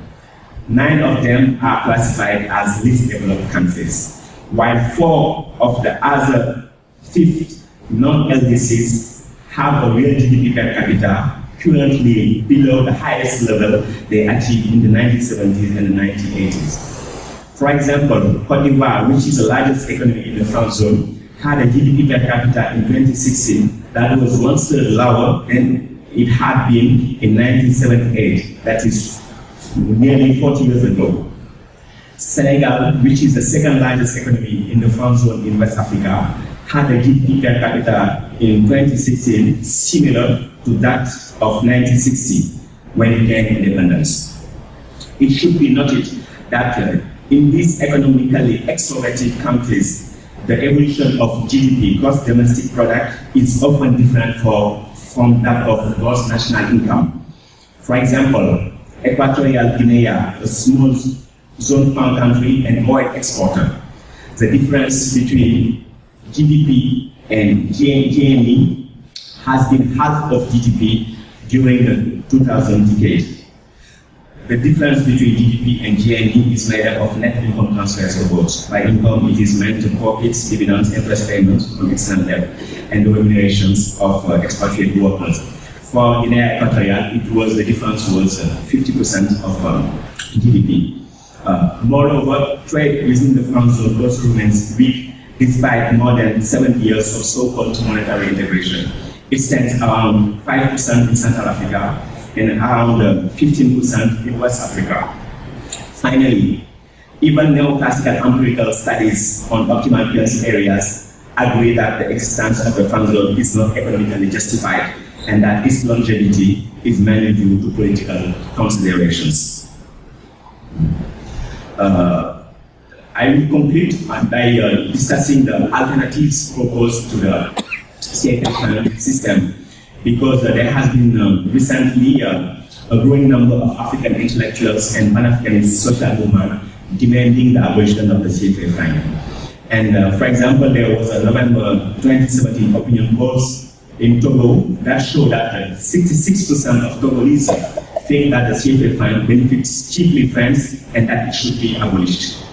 9 of them are classified as least developed countries, while 4 of the other 5 non-LDCs have a real GDP per capita currently below the highest level they achieved in the 1970s and the 1980s. For example, Cote d'Ivoire, which is the largest economy in the Franc zone, had a GDP per capita in 2016 that was 1/3 lower than it had been in 1978, that is nearly 40 years ago. Senegal, which is the second largest economy in the Franc zone in West Africa, had a GDP per capita in 2016 similar to that of 1960 when it gained independence. It should be noted that in these economically extroverted countries, the evolution of GDP, gross domestic product, is often different from that of gross national income. For example, Equatorial Guinea, a small zone farm country and oil exporter, the difference between GDP and GNE has been half of GDP during the 2000 decade. The difference between GDP and GNE is made up of net income transfers or both. By income, it is meant to profits, dividends, interest payments on external debt, and the remunerations of expatriate workers. For Guinea Equatorial, the difference was 50% of GDP. Moreover, trade within the Franc zone also remains weak despite more than 70 years of so-called monetary integration. It stands around 5% in Central Africa and around 15% in West Africa. Finally, even neoclassical empirical studies on optimal currency areas agree that the existence of the Franc zone is not economically justified and that its longevity is mainly due to political considerations. I will complete by discussing the alternatives proposed to the CFA system, because there has been recently a growing number of African intellectuals and Pan-Africanist social movement demanding the abolition of the CFA fund. And for example, there was a November 2017 opinion polls in Togo that showed that 66% of Togolese think that the CFA fund benefits chiefly friends and that it should be abolished.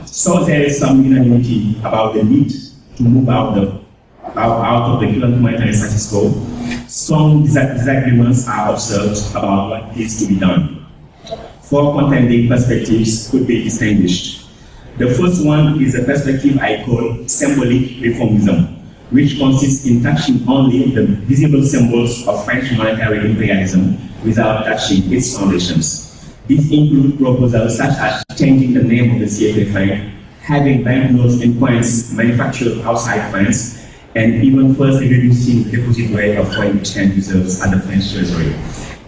So there is some unanimity about the need to move out of the current monetary status quo. Some disagreements are observed about what needs to be done. 4 contending perspectives could be distinguished. The first one is a perspective I call Symbolic Reformism, which consists in touching only the visible symbols of French monetary imperialism without touching its foundations. These include proposals such as changing the name of the CFA fund, having banknotes and coins manufactured outside France, and even first reducing the deposit rate of foreign exchange reserves at the French Treasury.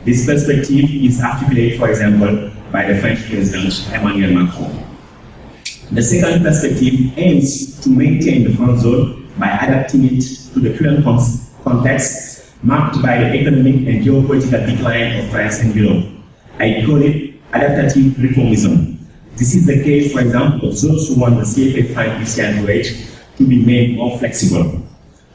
This perspective is articulated, for example, by the French President Emmanuel Macron. The second perspective aims to maintain the Franc zone by adapting it to the current context marked by the economic and geopolitical decline of France and Europe. I call it Adaptative Reformism. This is the case, for example, of those who want the CFA fund exchange rate to be made more flexible.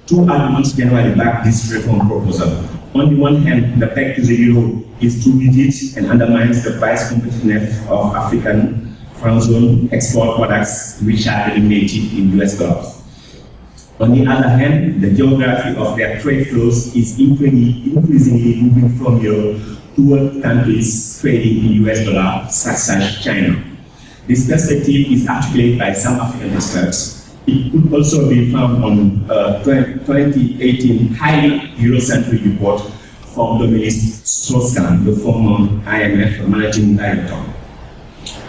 2 arguments generally back this reform proposal. On the one hand, the peg to the euro is too rigid and undermines the price competitiveness of African franc-zone export products which are denominated in US dollars. On the other hand, the geography of their trade flows is increasingly moving from Europe toward countries trading in US dollar, such as China. This perspective is articulated by some African experts. It could also be found on a 2018 highly Eurocentric report from Dominique Strauss-Kahn, the former IMF managing director.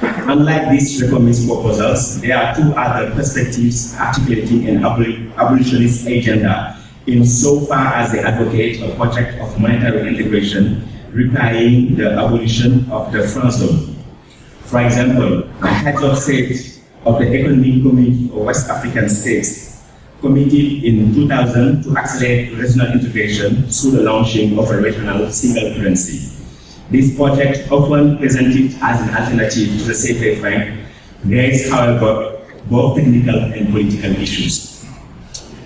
Unlike these reformist proposals, there are two other perspectives articulating an abolitionist agenda insofar as they advocate a project of monetary integration requiring the abolition of the franc zone. For example, the head of state of the Economic Committee of West African States committed in 2000 to accelerate regional integration through the launching of a regional single currency. This project, often presented as an alternative to the CFA franc, raised, however, both technical and political issues.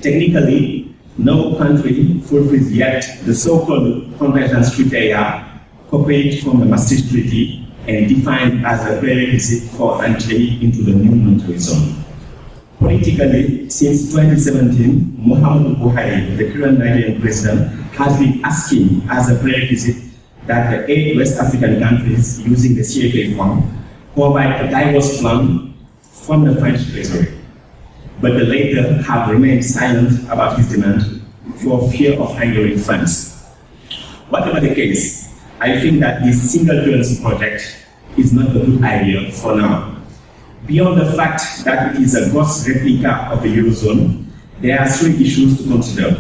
Technically, no country fulfills yet the so-called convergence criteria copied from the Maastricht Treaty and defined as a prerequisite for entry into the new monetary zone. Politically, since 2017, Muhammadu Buhari, the current Nigerian president, has been asking as a prerequisite that the 8 West African countries using the CFA fund provide a diverse plan from the French treasury. But the latter have remained silent about his demand for fear of angering France. Whatever the case, I think that this single currency project is not a good idea for now. Beyond the fact that it is a gross replica of the Eurozone, there are 3 issues to consider.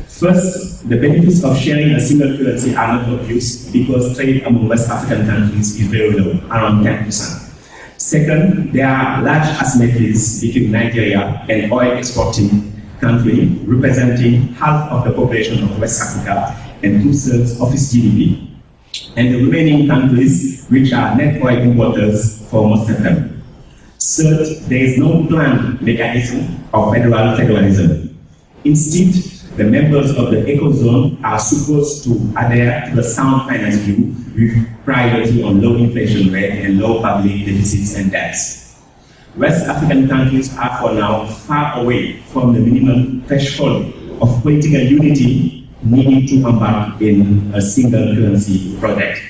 First, the benefits of sharing a single currency are not obvious because trade among West African countries is very low, around 10%. Second, there are large asymmetries between Nigeria and oil exporting country representing half of the population of West Africa and 2/3 of its GDP, and the remaining countries which are net oil importers for most of them. Third, there is no planned mechanism of federalism. Instead, the members of the Ecozone are supposed to adhere to the sound finance view with priority on low inflation rate and low public deficits and debts. West African countries are for now far away from the minimum threshold of political unity needed to embark in a single currency project.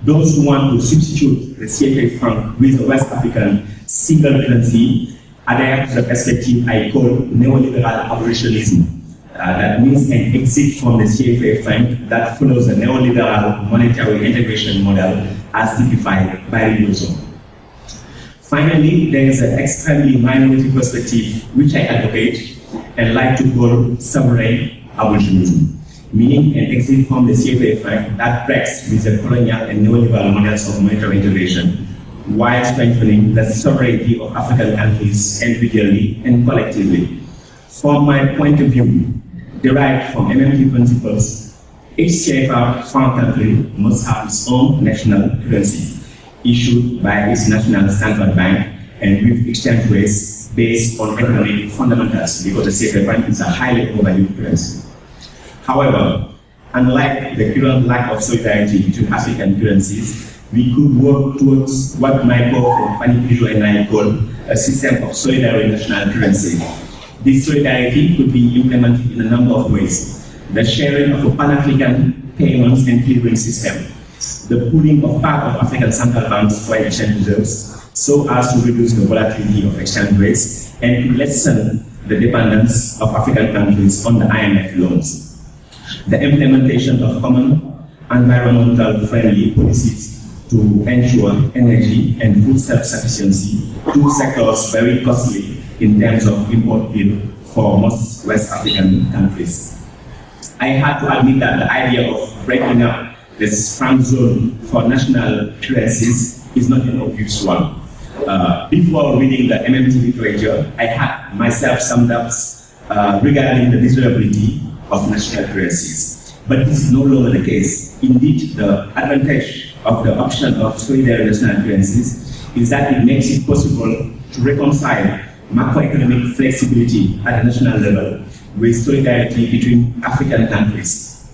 Those who want to substitute the CFA franc with a West African single currency adhere to the perspective I call neoliberal abolitionism. That means an exit from the CFA franc that follows the neoliberal monetary integration model as typified by the Eurozone. Finally, there is an extremely minority perspective which I advocate and like to call sovereign abolitionism, meaning an exit from the CFA franc that breaks with the colonial and neoliberal models of monetary integration while strengthening the sovereignty of African countries individually and collectively. From my point of view, derived from MMT principles, each CFA franc country must have its own national currency, issued by its national central bank and with exchange rates based on economic fundamentals, because the CFA franc is a highly overvalued currency. However, unlike the current lack of solidarity between African currencies, we could work towards what Michael from Fanny Pijot and I call a system of solidarity national currency. This solidarity could be implemented in a number of ways. The sharing of a Pan-African payments and clearing system, the pooling of part of African central banks for exchange reserves, so as to reduce the volatility of exchange rates and to lessen the dependence of African countries on the IMF loans. The implementation of common environmental friendly policies to ensure energy and food self-sufficiency, 2 sectors very costly in terms of import bill for most West African countries. I had to admit that the idea of breaking up this franc zone for national currencies is not an obvious one. Before reading the MMT literature, I had myself some doubts regarding the desirability of national currencies. But this is no longer the case. Indeed, the advantage of the option of solidary national currencies is that it makes it possible to reconcile macroeconomic flexibility at the national level with solidarity between African countries.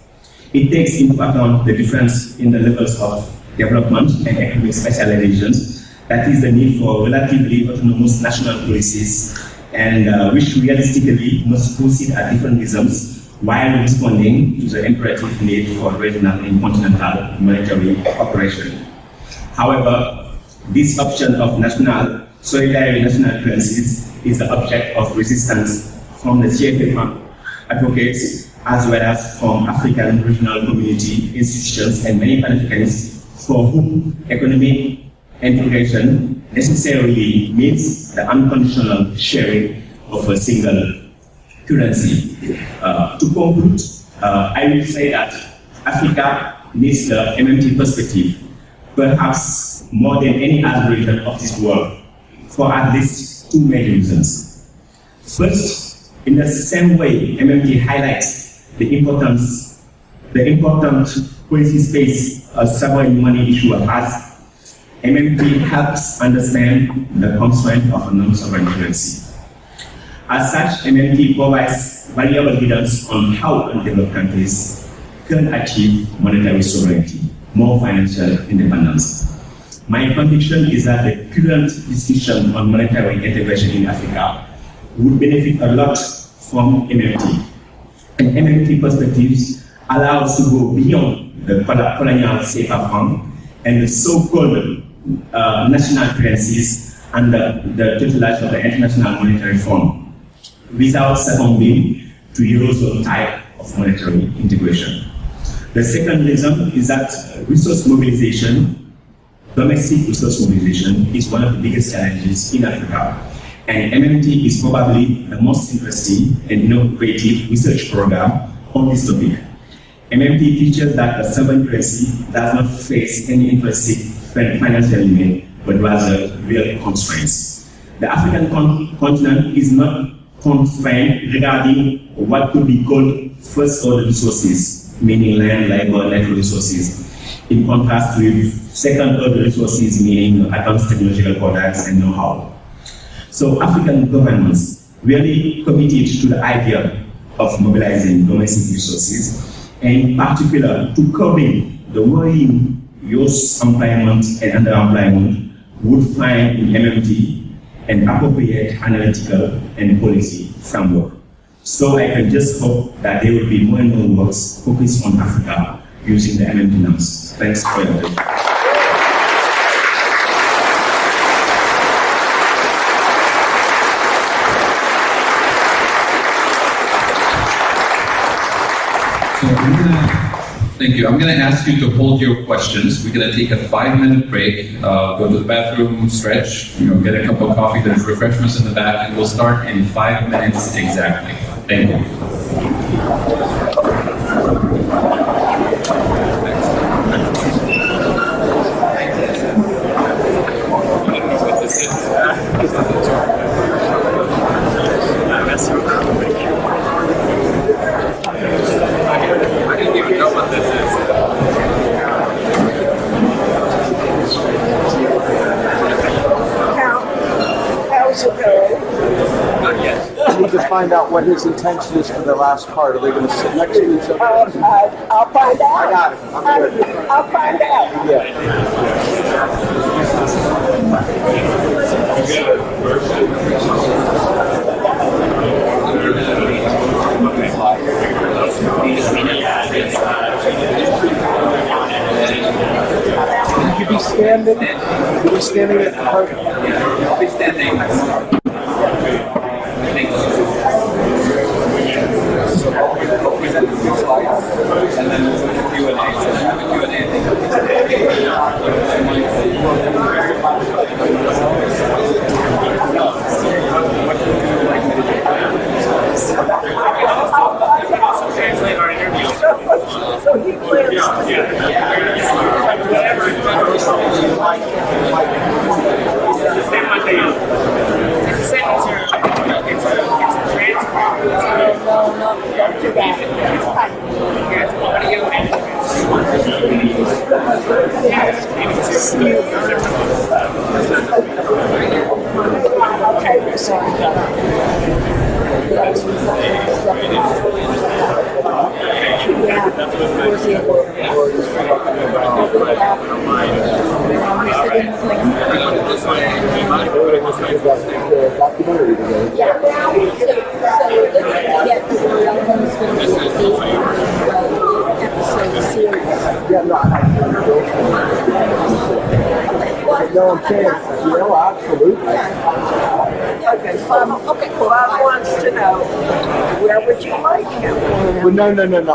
It takes into account the difference in the levels of development and economic specializations, that is the need for relatively autonomous national policies, and which realistically must proceed at different rhythms while responding to the imperative need for regional and continental monetary cooperation. However, this option of solidary national currencies is the object of resistance from the CFA advocates as well as from African regional community institutions and many Pan-Africanists for whom economic integration necessarily means the unconditional sharing of a single currency. To conclude, I will say that Africa needs the MMT perspective, perhaps more than any other region of this world, for at least two main reasons. First, in the same way MMT highlights the important policy space a sovereign money issuer has, MMT helps understand the constraint of a non-sovereign currency. As such, MMT provides valuable evidence on how undeveloped countries can achieve monetary sovereignty, more financial independence. My conviction is that the current discussion on monetary integration in Africa would benefit a lot from MMT. And MMT perspectives allow us to go beyond the colonial CFA fund and the so-called national currencies under the tutelage of the International Monetary Fund, without succumbing to Eurozone type of monetary integration. The second reason is that resource mobilization, domestic resource mobilization, is one of the biggest challenges in Africa. And MMT is probably the most interesting and innovative research program on this topic. MMT teaches that the sovereign currency does not face any intrinsic financial limit, but rather real constraints. The African continent is not constrained regarding what could be called first-order resources, meaning land, labor, natural resources, in contrast with second-order resources, meaning advanced technological products and know-how. So African governments really committed to the idea of mobilizing domestic resources, and in particular to curbing the worrying youth employment and underemployment, would find in MMT an appropriate analytical and policy framework. So I can just hope that there will be more and more works focused on Africa using the MMT norms. Thanks for your attention. Thank you. I'm going to ask you to hold your questions. We're going to take a 5-minute break, go to the bathroom, stretch, get a cup of coffee. There's refreshments in the back, and we'll start in 5 minutes exactly. Thank you. To find out what his intention is for the last part. Are they going to sit next to each other? I'll find out. I got it. I'm good. I'll find out. Will you be standing? Will you be standing at the park? I'll be standing. I'll present a few slides, and then we'll do a Q&A. So if you have a Q&A, Translate our interview. So he clears. It's the same idea. It's the same material. It's a transcript. No, don't do that. It's audio and Okay, sorry. Was he or is he talking about the documentary together? Yeah. So yeah, the Imperialism is going to be the episode series. Yeah, no, no, I'm saying, absolutely. Okay, Bob wants to know, where would you like him? Well, no.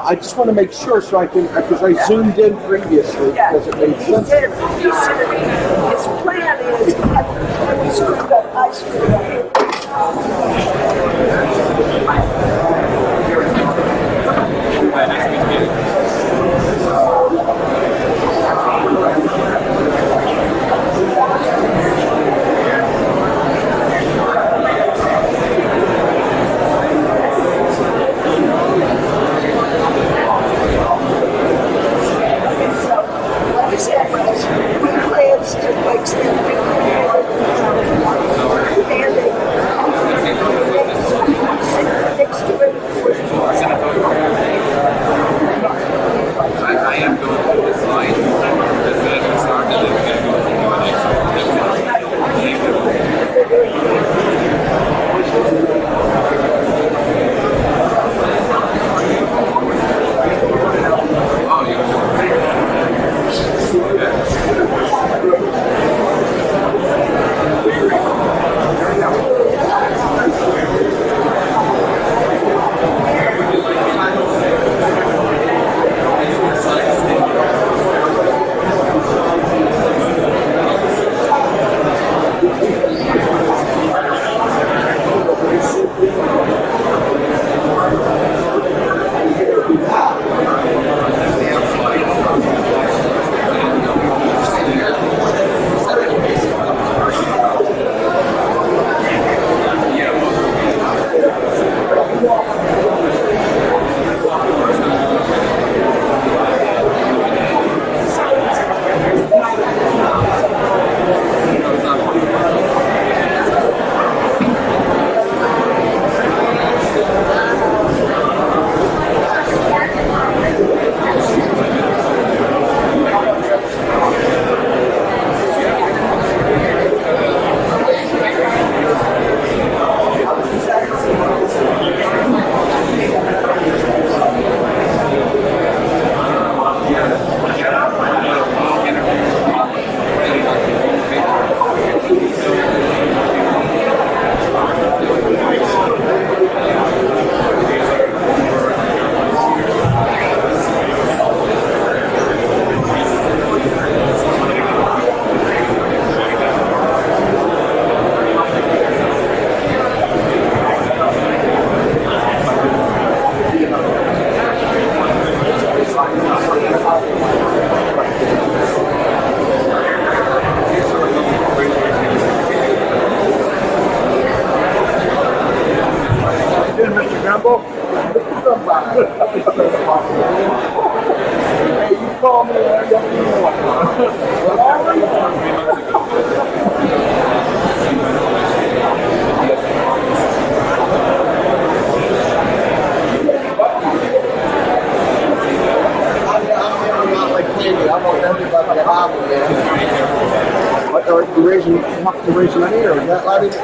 I just want to make sure so I can, because I zoomed in previously because it made sense. His plan is, we screwed up, I screwed up.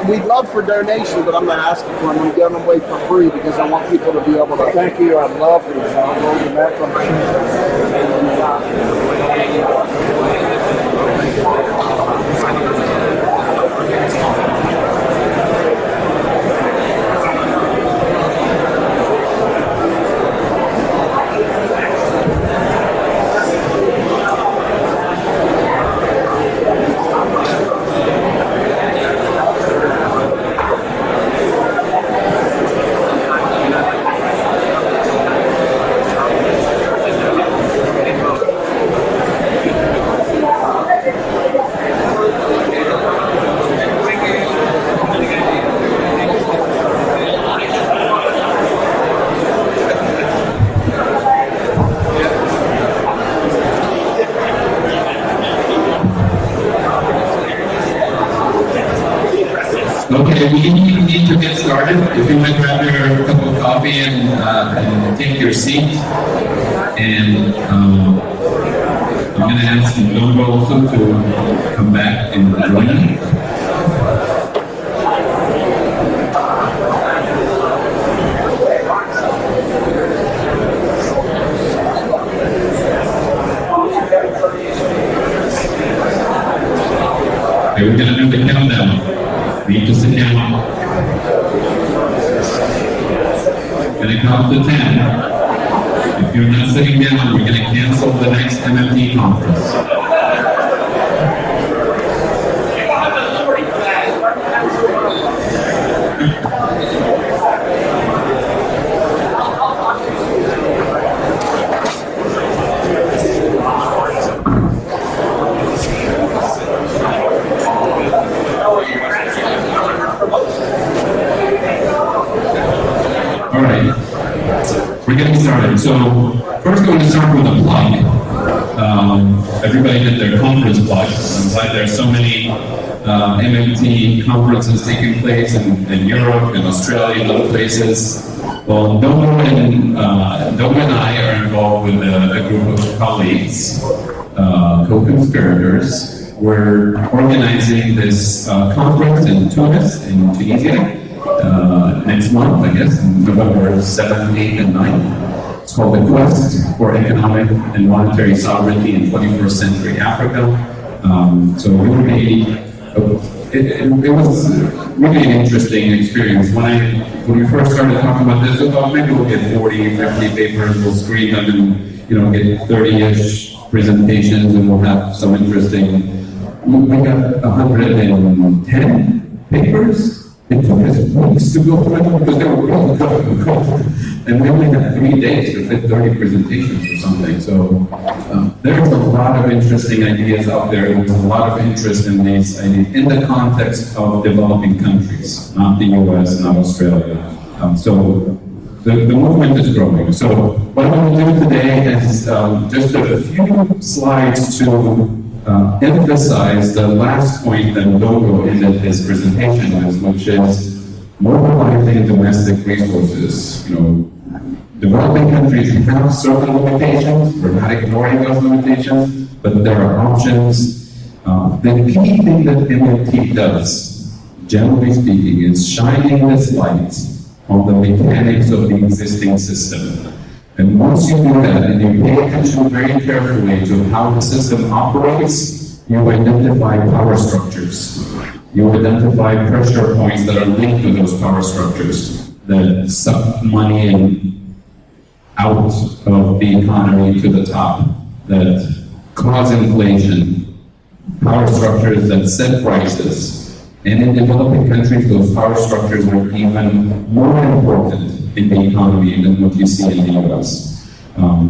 We'd love for donations, but I'm not asking for them. I'm giving them away for free because I want people to be able to. Thank you. I love these. I'll roll the back on Okay, we need to get started. If you might grab your cup of coffee and take your seat. And I'm going to ask Ndongo also to come back and join me. Okay, we're going to do the countdown. We need to sit down. Going to count to 10. If you're not sitting down, we're going to cancel the next MMT conference. All right, we're getting started. So first, I'm going to start with a plug. Everybody did their conference plug. I'm glad there are so many MMT conferences taking place in Europe and Australia and other places. Well, Ndongo and I are involved with a group of colleagues, co-conspirators. We're organizing this conference in Tunis, in Tunisia. Next month, I guess, November 7th, 8th, and 9th. It's called The Quest for Economic and Monetary Sovereignty in 21st Century Africa. So it would be, it was really an interesting experience. When we first started talking about this, we thought maybe we'll get 40, 50 papers, we'll screen them and, get 30-ish presentations and we'll have some interesting, we got 110 papers. It took us weeks to go through them because they were all good. And we only had 3 days to fit 30 presentations or something. So there's a lot of interesting ideas out there. There's a lot of interest in these ideas in the context of developing countries, not the US, not Australia. So the movement is growing. So what I'm going to do today is just a few slides to emphasize the last point that Ndongo ended his presentation with, which is mobilizing domestic resources. Developing countries have certain limitations. We're not ignoring those limitations, but there are options. The key thing that MMT does, generally speaking, is shining this light on the mechanics of the existing system. And once you do that, and you pay attention very carefully to how the system operates, you identify power structures. You identify pressure points that are linked to those power structures that suck money out of the economy to the top, that cause inflation, power structures that set prices. And in developing countries, those power structures are even more important in the economy than what you see in the US.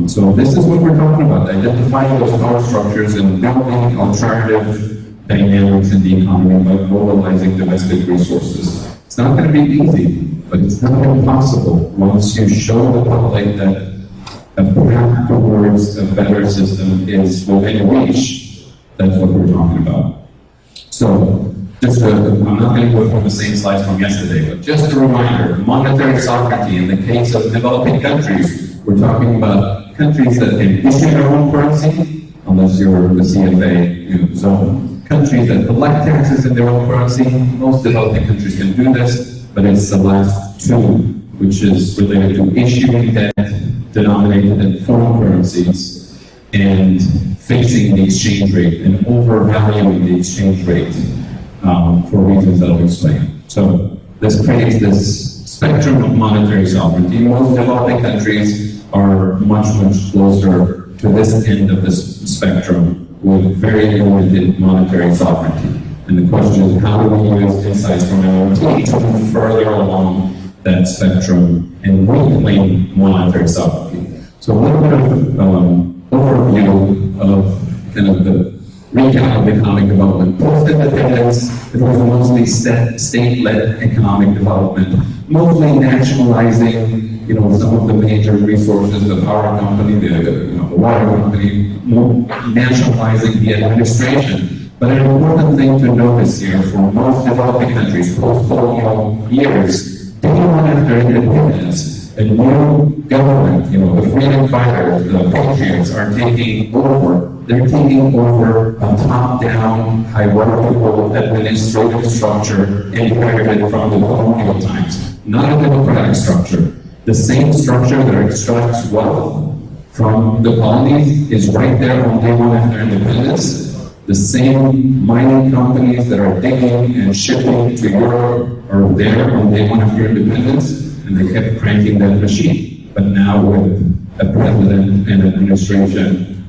So this is what we're talking about, identifying those power structures and building alternative dynamics in the economy by mobilizing domestic resources. It's not going to be easy, but it's not impossible once you show the public that a path towards a better system is within reach. That's what we're talking about. So, I'm not going to go through the same slides from yesterday, but just a reminder, monetary sovereignty in the case of developing countries, we're talking about countries that can issue their own currency, unless you're the CFA zone. Countries that collect taxes in their own currency, most developing countries can do this, but it's the last two, which is related to issuing debt denominated in foreign currencies and fixing the exchange rate and overvaluing the exchange rate. For reasons that I'll explain. So this creates this spectrum of monetary sovereignty. Most developing countries are much closer to this end of this spectrum with very limited monetary sovereignty. And the question is, how do we use insights from MMT to move further along that spectrum and reclaim monetary sovereignty? So a little bit of overview of kind of the recap of economic development. Post-independence, it was mostly state-led economic development, mostly nationalizing, some of the major resources, the power company, the water company, nationalizing the administration. But an important thing to notice here for most developing countries, post-colonial years, day one after independence, a new government, the freedom fighters, the patriots are taking over. They're taking over a top-down, hierarchical administrative structure inherited from the colonial times, not a democratic structure. The same structure that extracts wealth from the colonies is right there on day one after independence. The same mining companies that are digging and shipping to Europe are there on day one after independence, and they kept cranking that machine. But now with a president and administration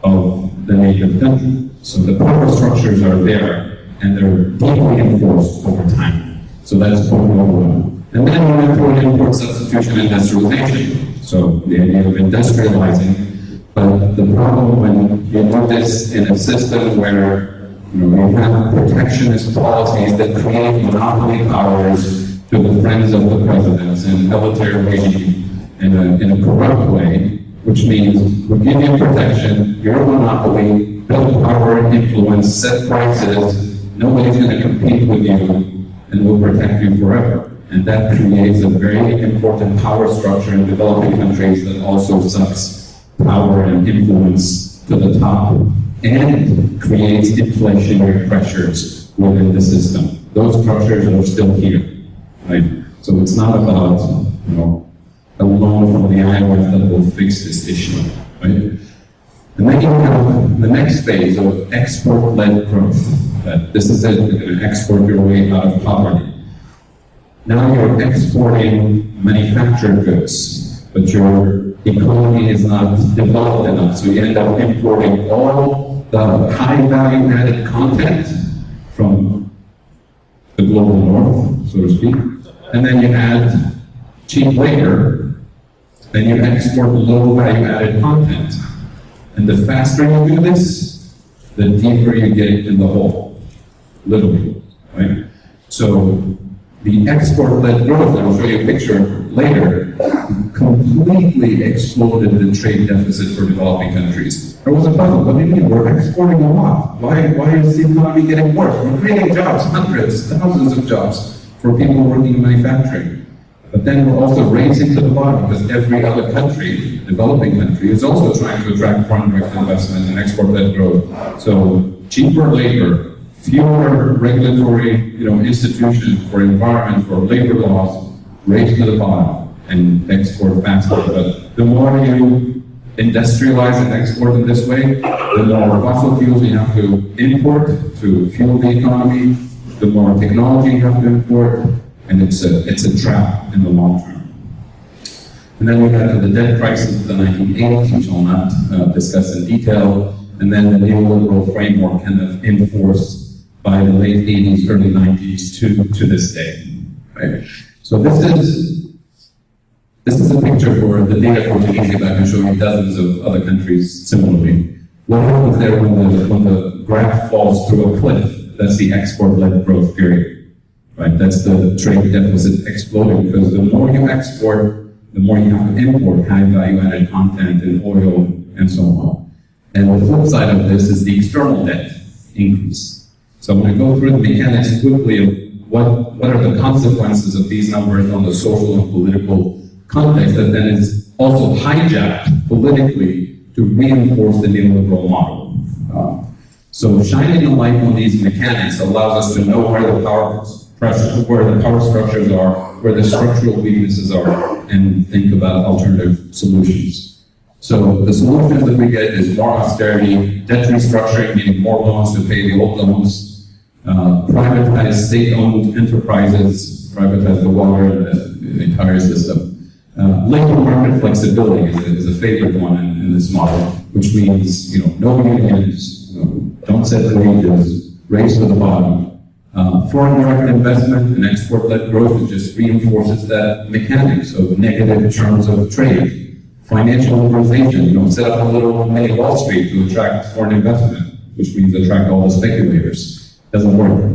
of the native country. So the power structures are there, and they're deeply enforced over time. So that's point number one. And then we went through import substitution and industrialization. So the idea of industrializing. But the problem when you do this in a system where you have protectionist policies that create monopoly powers to the friends of the presidents and military regime in a corrupt way, which means we'll give you protection, you're a monopoly, build power and influence, set prices, nobody's going to compete with you, and we'll protect you forever. And that creates a very important power structure in developing countries that also sucks power and influence to the top and creates inflationary pressures within the system. Those structures are still here, right? So it's not about, a loan from the IMF that will fix this issue, right? And then you have the next phase of export-led growth. This is it, you're going to export your way out of poverty. Now you're exporting manufactured goods, but your economy is not developed enough, so you end up importing all the high-value added content from the global north, so to speak, and then you add cheap labor, then you export low-value added content. And the faster you do this, the deeper you get in the hole, literally, right? So the export-led growth, and I'll show you a picture later, completely exploded the trade deficit for developing countries. There was a puzzle. What do you mean? We're exporting a lot. Why is the economy getting worse? We're creating jobs, hundreds, thousands of jobs for people working in manufacturing. But then we're also racing to the bottom because every other country, developing country, is also trying to attract foreign direct investment and export-led growth. So cheaper labor, fewer regulatory institutions for environment, for labor laws, race to the bottom and export faster. But the more you industrialize and export in this way, the more fossil fuels you have to import to fuel the economy, the more technology you have to import, and it's a trap in the long term. And then we got to the debt crisis of the 1980s, which I'll not discuss in detail, and then the neoliberal framework kind of enforced by the late 80s, early 90s to this day. Right? So this is a picture for the data for Tunisia, but I can show you dozens of other countries similarly. What happens there when the graph falls through a cliff? That's the export-led growth period. Right? That's the trade deficit exploding, because the more you export, the more you have to import high-value added content and oil and so on. And the flip side of this is the external debt increase. So I'm going to go through the mechanics quickly of what are the consequences of these numbers on the social and political context that then is also hijacked politically to reinforce the neoliberal model. So shining a light on these mechanics allows us to know where the power structures are, where the structural weaknesses are, and think about alternative solutions. So the solutions that we get is more austerity, debt restructuring, meaning more loans to pay the old loans, privatize state-owned enterprises, privatize the water and the entire system. Labor market flexibility is a favorite one in this model, which means no unions, don't set the wages, race to the bottom. Foreign direct investment and export-led growth, it just reinforces that mechanics of negative terms of trade. Financial liberalization, set up a little mini Wall Street to attract foreign investment, which means attract all the speculators. Doesn't work.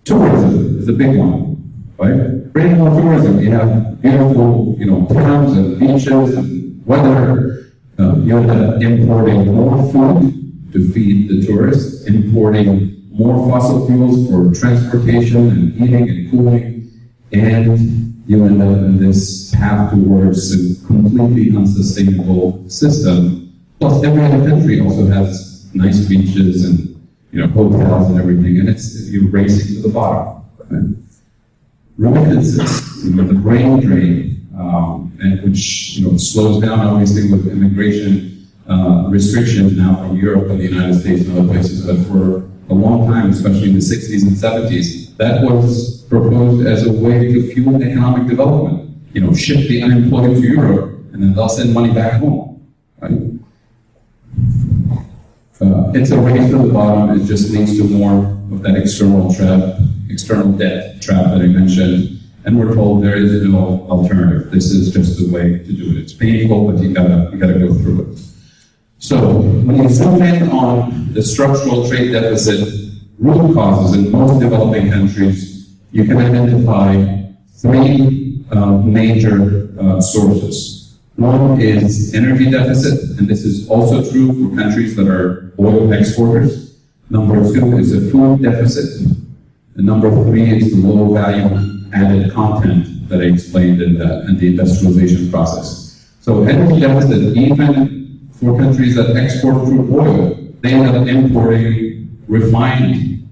Tourism is a big one, right? Bring more tourism. You have beautiful, towns and beaches and weather. You end up importing more food to feed the tourists, importing more fossil fuels for transportation and heating and cooling, and you end up in this path towards a completely unsustainable system. Plus, every other country also has nice beaches and hotels and everything, and you're racing to the bottom. Right? Remittances, the brain drain, and which slows down obviously with immigration restrictions now from Europe and the United States and other places, but for a long time, especially in the 60s and 70s, that was proposed as a way to fuel economic development. Ship the unemployed to Europe, and then they'll send money back home. Right? It's a race to the bottom. It just leads to more of that external debt trap that I mentioned. And we're told there is no alternative. This is just the way to do it. It's painful, but you gotta go through it. So when you zoom in on the structural trade deficit root causes in most developing countries, you can identify three major sources. One is energy deficit, and this is also true for countries that are oil exporters. Number two is a food deficit. And number three is the low value added content that I explained in the industrialization process. So energy deficit, even for countries that export crude oil, they end up importing refined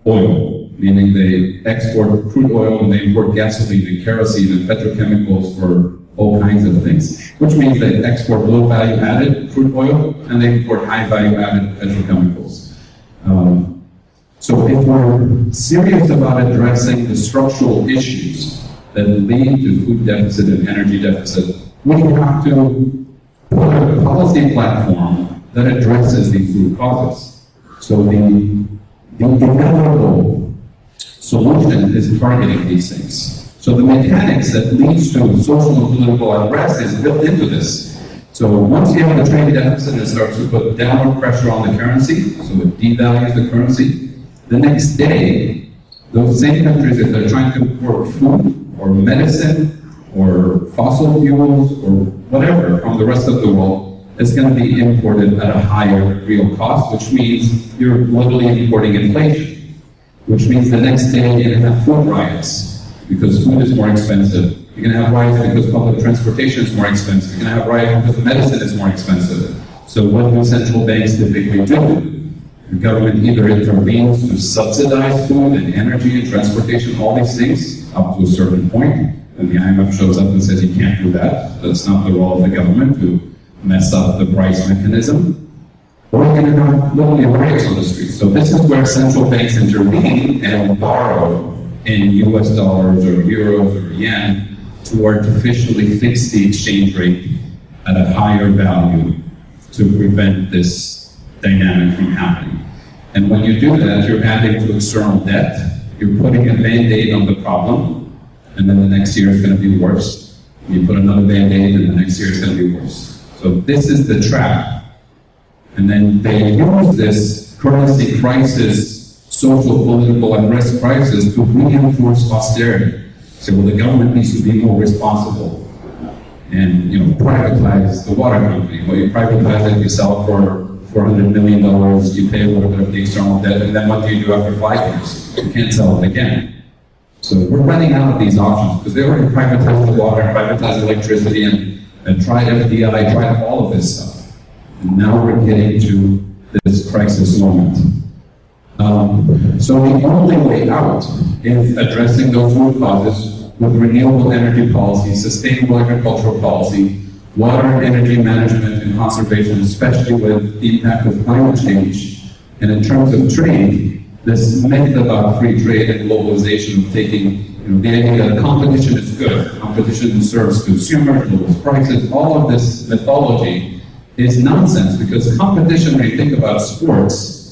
oil, meaning they export crude oil and they import gasoline and kerosene and petrochemicals for all kinds of things, which means they export low value added crude oil and they import high value added petrochemicals. So if we're serious about addressing the structural issues that lead to food deficit and energy deficit, we have to put a policy platform that addresses these root causes. So the inevitable solution is targeting these things. So the mechanics that leads to social and political unrest is built into this. So once you have a trade deficit, it starts to put downward pressure on the currency, so it devalues the currency. The next day, those same countries, if they're trying to import food or medicine or fossil fuels or whatever from the rest of the world, it's going to be imported at a higher real cost, which means you're literally importing inflation, which means the next day you're going to have food riots because food is more expensive. You're going to have riots because public transportation is more expensive. You're going to have riots because medicine is more expensive. So what do central banks typically do? The government either intervenes to subsidize food and energy and transportation, all these things, up to a certain point, and the IMF shows up and says you can't do that. That's not the role of the government to mess up the price mechanism. Or you're going to have literally riots on the streets. So this is where central banks intervene and borrow in US dollars or euros or yen to artificially fix the exchange rate at a higher value to prevent this dynamic from happening. And when you do that, you're adding to external debt, you're putting a band-aid on the problem, and then the next year it's going to be worse. You put another band-aid, and the next year it's going to be worse. So this is the trap. And then they use this currency crisis, social, political unrest crisis to reinforce austerity. So well, the government needs to be more responsible and privatize the water company. Well, you privatize it, you sell it for $400 million, you pay a little bit of the external debt, and then what do you do after 5 years? You can't sell it again. So we're running out of these options because they already privatized the water, privatized electricity, and tried FDI, tried all of this stuff. And now we're getting to this crisis moment. So the only way out is addressing those root causes with renewable energy policy, sustainable agricultural policy, water and energy management and conservation, especially with the impact of climate change. And in terms of trade, this myth about free trade and globalization of taking, the idea that competition is good, competition serves consumers, lowers prices, all of this mythology is nonsense because competition, when you think about sports,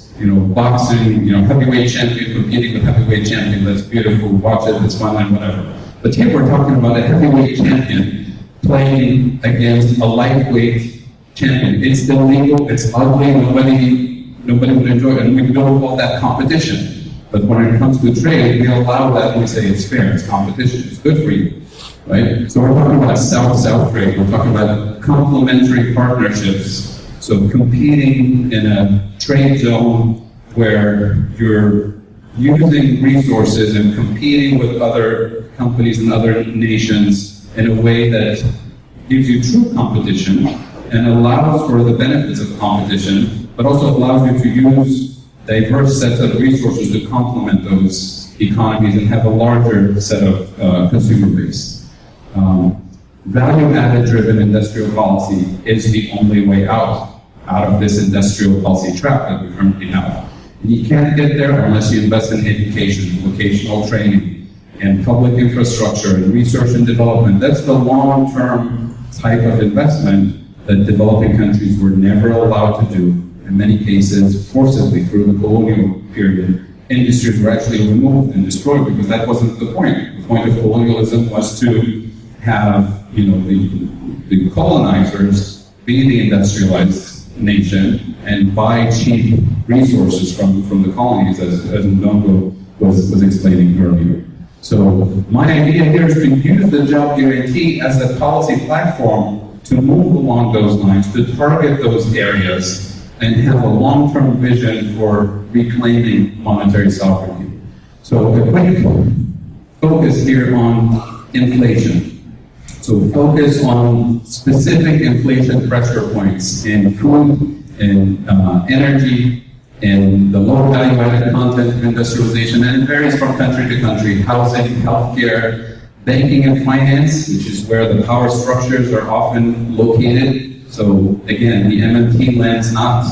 boxing, heavyweight champion competing with heavyweight champion, that's beautiful, watch it, it's fun and whatever. But here we're talking about a heavyweight champion playing against a lightweight champion. It's illegal, it's ugly, nobody would enjoy it, and we don't call that competition. But when it comes to trade, we allow that, we say it's fair, it's competition, it's good for you, right? So we're talking about South-South trade, we're talking about complementary partnerships. So competing in a trade zone where you're using resources and competing with other companies in other nations in a way that gives you true competition and allows for the benefits of competition, but also allows you to use diverse sets of resources to complement those economies and have a larger set of consumer base. Value-added driven industrial policy is the only way out of this industrial policy trap that we currently have. And you can't get there unless you invest in education, vocational training, and public infrastructure and research and development. That's the long-term type of investment that developing countries were never allowed to do. In many cases, forcibly through the colonial period, industries were actually removed and destroyed because that wasn't the point. The point of colonialism was to have, the colonizers be the industrialized nation and buy cheap resources from the colonies, as Ndongo was explaining earlier. So my idea here is to use the job guarantee as a policy platform to move along those lines, to target those areas, and have a long-term vision for reclaiming monetary sovereignty. So a quick focus here on inflation. So focus on specific inflation pressure points in food, in energy, in the low value-added content of industrialization, and it varies from country to country: housing, healthcare, banking and finance, which is where the power structures are often located. So again, the MMT lens, not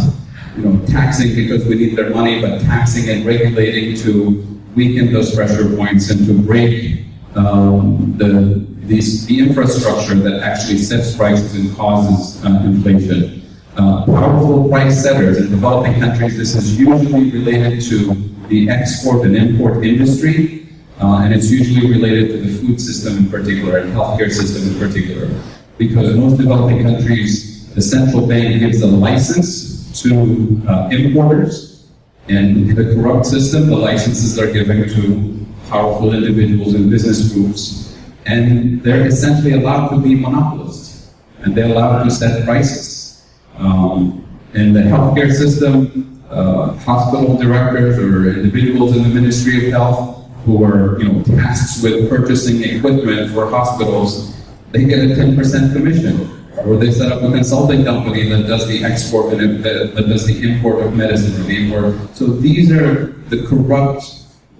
taxing because we need their money, but taxing and regulating to weaken those pressure points and to break the infrastructure that actually sets prices and causes inflation. Powerful price setters in developing countries. This is usually related to the export and import industry, and it's usually related to the food system in particular and healthcare system in particular, because most developing countries, the central bank gives a license to importers, and in the corrupt system, the licenses are given to powerful individuals and business groups, and they're essentially allowed to be monopolists, and they're allowed to set prices. In the healthcare system, hospital directors or individuals in the Ministry of Health who are tasked with purchasing equipment for hospitals, they get a 10% commission. Or they set up a consulting company that does the export and that does the import of medicine or the import. So these are the corrupt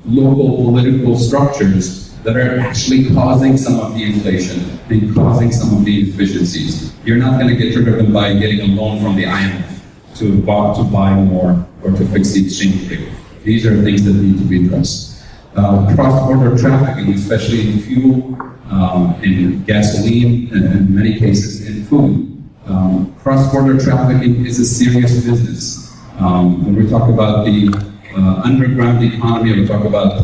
local political structures that are actually causing some of the inflation and causing some of the inefficiencies. You're not going to get driven by getting a loan from the IMF to buy more or to fix the exchange rate. These are things that need to be addressed. Cross-border trafficking, especially in fuel, in gasoline, and in many cases in food. Cross-border trafficking is a serious business. When we talk about the underground economy, we talk about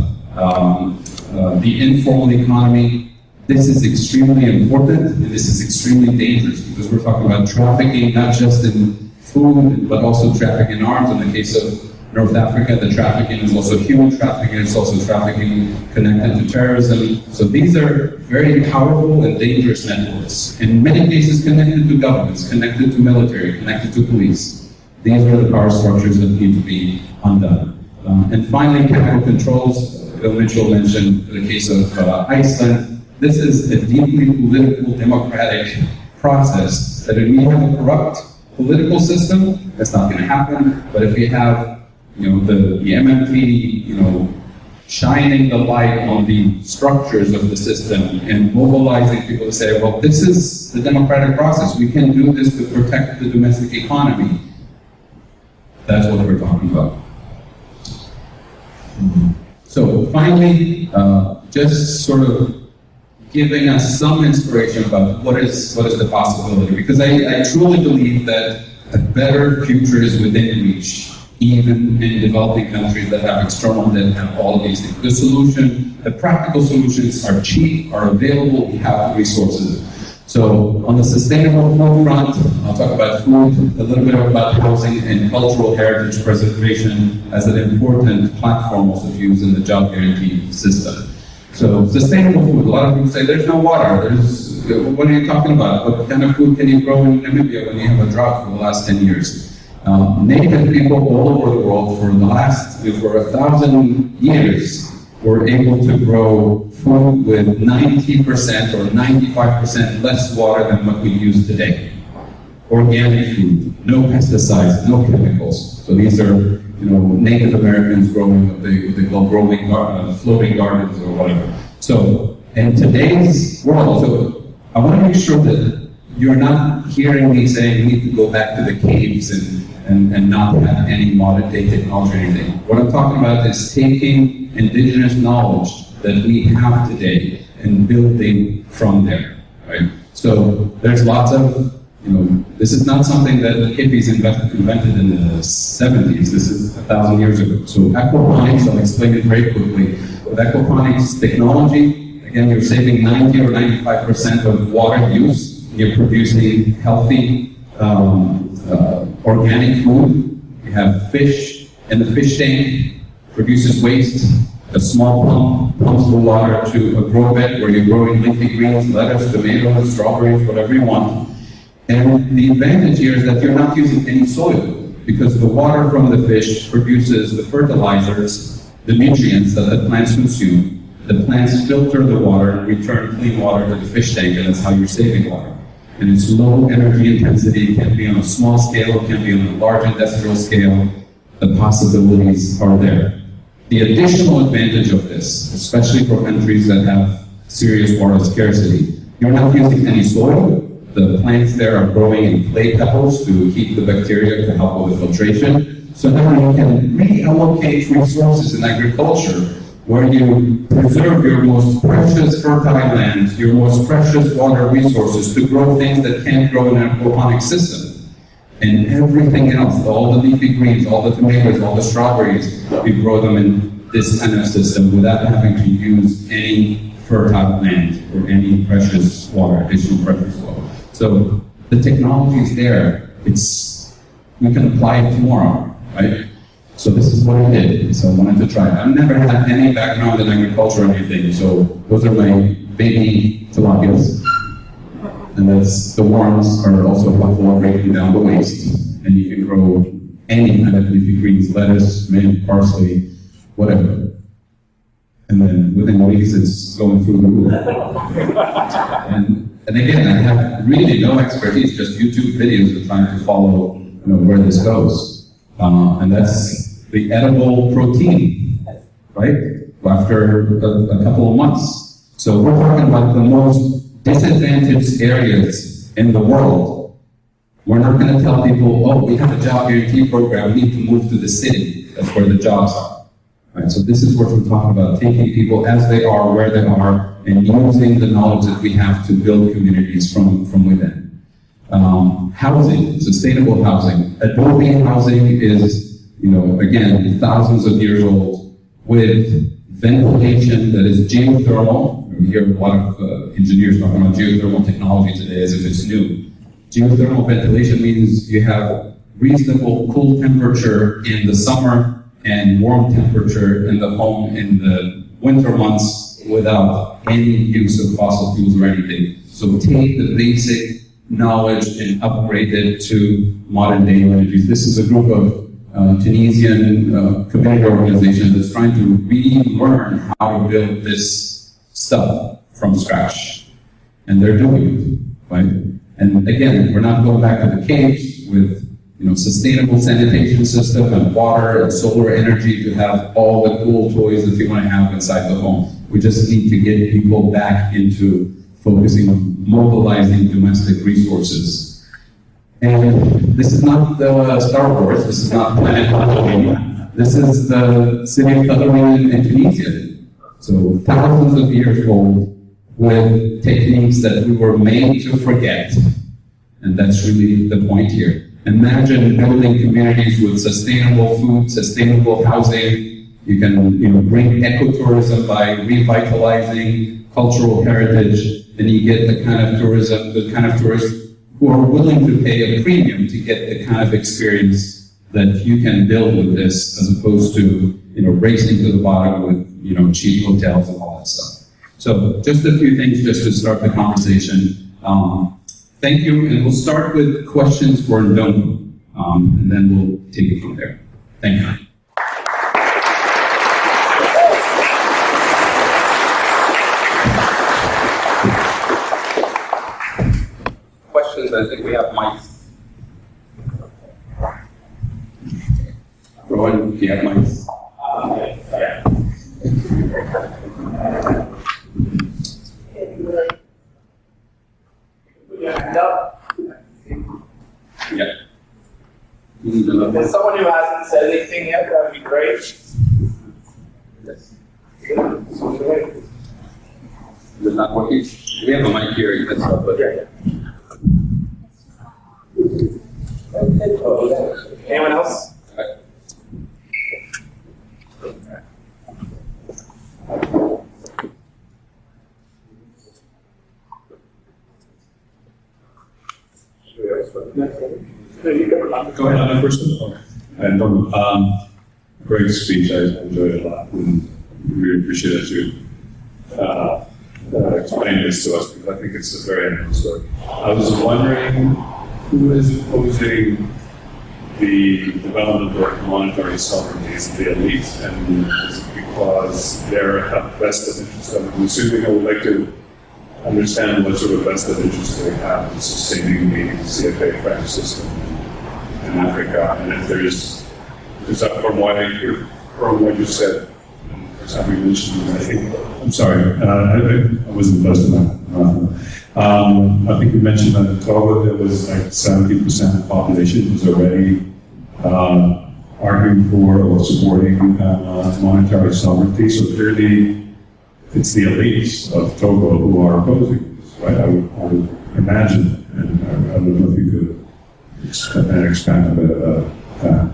the informal economy, this is extremely important and this is extremely dangerous because we're talking about trafficking not just in food, but also trafficking in arms. In the case of North Africa, the trafficking is also human trafficking, it's also trafficking connected to terrorism. So these are very powerful and dangerous networks, in many cases connected to governments, connected to military, connected to police. These are the power structures that need to be undone. And finally, capital controls. Bill Mitchell mentioned the case of Iceland. This is a deeply political, democratic process that if we have a corrupt political system, that's not going to happen. But if we have the MMT, shining the light on the structures of the system and mobilizing people to say, well, this is the democratic process. We can do this to protect the domestic economy. That's what we're talking about. So finally, just sort of giving us some inspiration about what is the possibility, because I truly believe that a better future is within reach, even in developing countries that have external debt and have all of these things. The practical solutions are cheap, are available, we have the resources. So on the sustainable food front, I'll talk about food, a little bit about housing and cultural heritage preservation as an important platform also to use in the job guarantee system. So sustainable food, a lot of people say there's no water, what are you talking about? What kind of food can you grow in Namibia when you have a drought for the last 10 years? Native people all over the world for 1,000 years were able to grow food with 90% or 95% less water than what we use today. Organic food, no pesticides, no chemicals. So these are, Native Americans growing what they call floating gardens or whatever. So in today's world, so I want to make sure that you're not hearing me saying we need to go back to the caves and not have any modern day technology or anything. What I'm talking about is taking indigenous knowledge that we have today and building from there, right? So there's lots of, this is not something that the hippies invented in the 70s. This is 1,000 years ago. So aquaponics, I'll explain it very quickly. With aquaponics technology, again, you're saving 90 or 95% of water use. You're producing healthy, organic food. You have fish in the fish tank, produces waste. A small pump pumps the water to a grow bed where you're growing leafy greens, lettuce, tomatoes, strawberries, whatever you want. And the advantage here is that you're not using any soil because the water from the fish produces the fertilizers, the nutrients that the plants consume. The plants filter the water and return clean water to the fish tank, and that's how you're saving water. And it's low energy intensity. It can be on a small scale, it can be on a large industrial scale. The possibilities are there. The additional advantage of this, especially for countries that have serious water scarcity, you're not using any soil. The plants there are growing in clay pebbles to keep the bacteria to help with the filtration. So now you can reallocate resources in agriculture where you preserve your most precious fertile lands, your most precious water resources to grow things that can't grow in an aquaponic system. And everything else, all the leafy greens, all the tomatoes, all the strawberries, we grow them in this kind of system without having to use any fertile land or any precious water, additional precious water. So the technology is there. We can apply it tomorrow, right? So this is what I did. So I wanted to try it. I've never had any background in agriculture or anything. So those are my baby tilapias. And that's, the worms are also helpful in breaking down the waste. And you can grow any kind of leafy greens, lettuce, mint, parsley, whatever. And then within weeks, it's going through the roof. And again, I have really no expertise, just YouTube videos of trying to follow, where this goes. And that's the edible protein, right? After a couple of months. So we're talking about the most disadvantaged areas in the world. We're not going to tell people, oh, we have a job guarantee program, we need to move to the city. That's where the jobs are. Right? So this is what we're talking about, taking people as they are, where they are, and using the knowledge that we have to build communities from within. Housing, sustainable housing. Adobe housing is, again, thousands of years old with ventilation that is geothermal. We hear a lot of engineers talking about geothermal technology today as if it's new. Geothermal ventilation means you have reasonable cool temperature in the summer and warm temperature in the home in the winter months without any use of fossil fuels or anything. So take the basic knowledge and upgrade it to modern day energies. This is a group of Tunisian community organization that's trying to relearn how to build this stuff from scratch. And they're doing it, right? And again, we're not going back to the caves with sustainable sanitation system and water and solar energy to have all the cool toys that you want to have inside the home. We just need to get people back into focusing on mobilizing domestic resources. And this is not the Star Wars, this is not Planet Halloween. This is the city of Halloween in Tunisia. So thousands of years old with techniques that we were made to forget. And that's really the point here. Imagine building communities with sustainable food, sustainable housing. You can bring ecotourism by revitalizing cultural heritage, and you get the kind of tourism, the kind of tourists who are willing to pay a premium to get the kind of experience that you can build with this, as opposed to racing to the bottom with cheap hotels and all that stuff. So just a few things just to start the conversation. Thank you, and we'll start with questions for Ndongo, and then we'll take it from there. Thank you. questions? I think we have mics. Rowan, do you have mics? Yeah. Yeah. There's someone who hasn't said anything yet, that would be great. Yes. Is it not working? We have a mic here. You can start, but Anyone else? Right. Go ahead, first of all. Great speech, I enjoyed it a lot, and really appreciate that you explained this to us, because I think it's a very interesting story. I was wondering who is opposing the development of monetary sovereignty? Is it the elite, and is it because they have vested interest? I'm assuming I would like to understand what sort of vested interest they have in sustaining the CFA franc system in Africa, and if there's that from what you said. For example, you mentioned, I think, I'm sorry, I wasn't close to that. I think you mentioned that in Togo there was like 70% of the population was already arguing for or supporting monetary sovereignty. So clearly, it's the elites of Togo who are opposing this, right? I would imagine, and I don't know if you could expand a bit about that.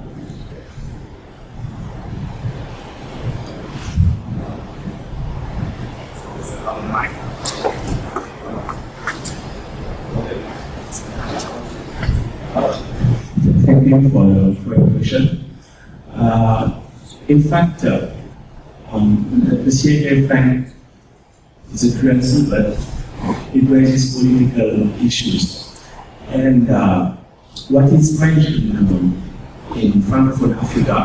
Thank you for the question. In fact, the CFA franc is a currency, but it raises political issues. And what is strange in Francophone Africa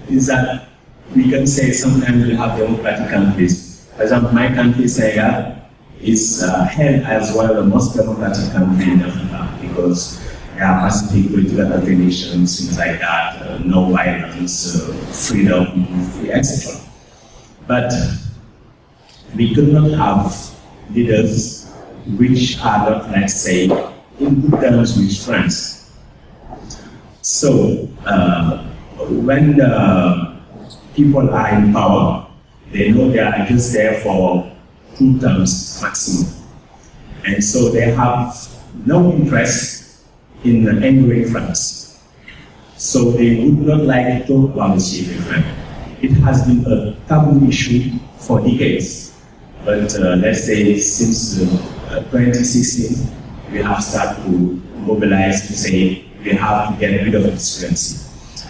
is that we can say sometimes we have democratic countries. For example, my country, Senegal, is held as one of the most democratic countries in Africa because there are Pacific political alternations, things like that, no violence, freedom, etc. But we could not have leaders which are not, let's say, in good terms with France. So when the people are in power, they know they are just there for 2 terms maximum. And so they have no interest in angering France. So they would not like to talk about the CFA franc. It has been a taboo issue for decades. But let's say since 2016, we have started to mobilize to say we have to get rid of this currency.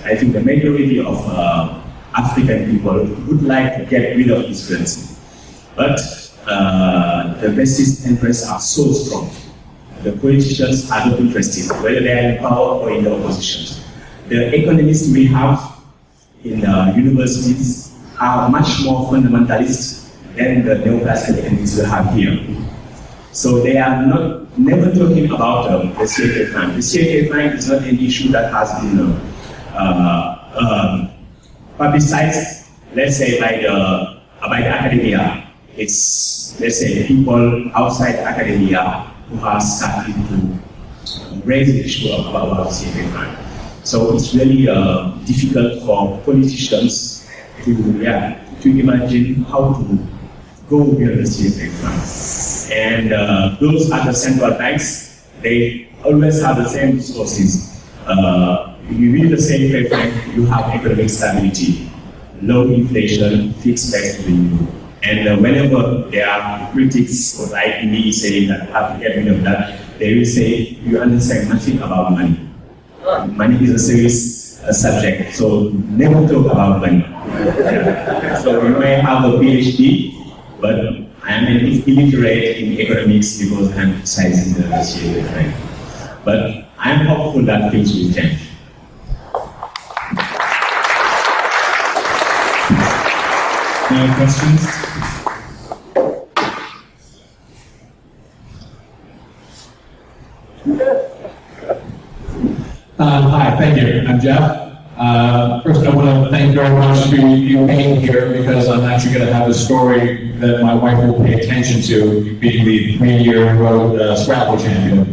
I think the majority of African people would like to get rid of this currency. But the vested interests are so strong. The politicians are not interested, whether they are in power or in the opposition. The economists we have in universities are much more fundamentalist than the neoclassical economists we have here. So they are never talking about the CFA franc. The CFA franc is not an issue that has been publicized, let's say, by the academia. It's, let's say, people outside academia who have started to raise the issue about the CFA franc. So it's really difficult for politicians to imagine how to go beyond the CFA franc. And those are the central banks, they always have the same resources. You read the CFA franc, you have economic stability, low inflation, fixed rate revenue. And whenever there are critics like me saying that you have to get rid of that, they will say, you understand nothing about money. Money is a serious subject, so never talk about money. So you may have a PhD, but I am illiterate in economics because I am emphasizing the CFA franc. But I am hopeful that things will change. Any questions? Hi, thank you. I'm Jeff. First, I want to thank you very much for you being here because I'm actually going to have a story that my wife will pay attention to, being the 3-year-old Scrabble champion.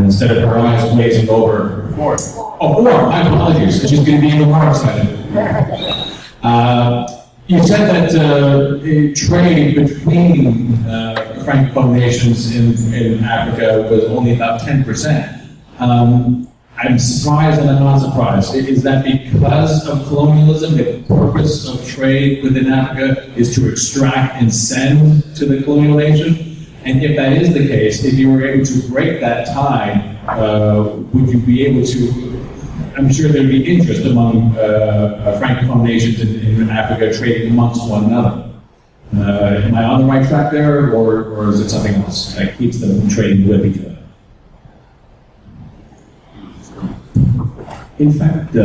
Instead of her eyes glazing over. 4. Oh, 4. My apologies. She's going to be even more excited. You said that trade between Francophone nations in Africa was only about 10%. I'm surprised and I'm not surprised. Is that because of colonialism? The purpose of trade within Africa is to extract and send to the colonial nation? And if that is the case, if you were able to break that tie, would you be able to, I'm sure there'd be interest among Francophone nations in Africa trading amongst one another. Am I on the right track there, or is it something else that keeps them from trading with each other? In fact,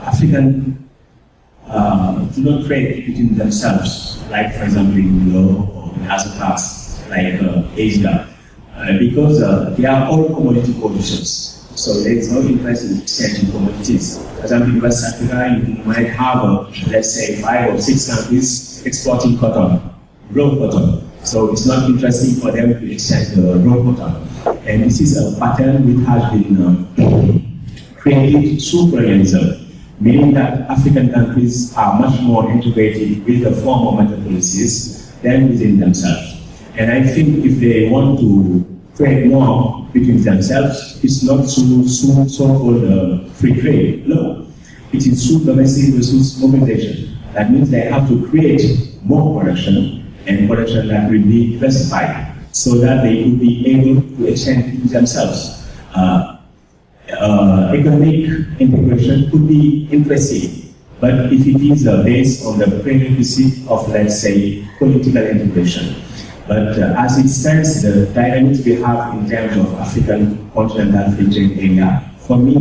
African do not trade between themselves, like for example in Europe or in other parts like Asia, because they are all commodity producers. So there is no interest in exchanging commodities. For example, in West Africa, you might have, let's say, 5 or 6 countries exporting cotton, raw cotton. So it's not interesting for them to exchange the raw cotton. And this is a pattern which has been created through colonialism, meaning that African countries are much more integrated with the former monetary policies than within themselves. And I think if they want to trade more between themselves, it's not through so-called free trade. No, it is through domestic resource mobilization. That means they have to create more production, and production that will be diversified, so that they could be able to exchange between themselves. Economic integration could be interesting, but if it is based on the prerequisite of, let's say, political integration. But as it stands, the dynamics we have in terms of African continental free trade area, for me,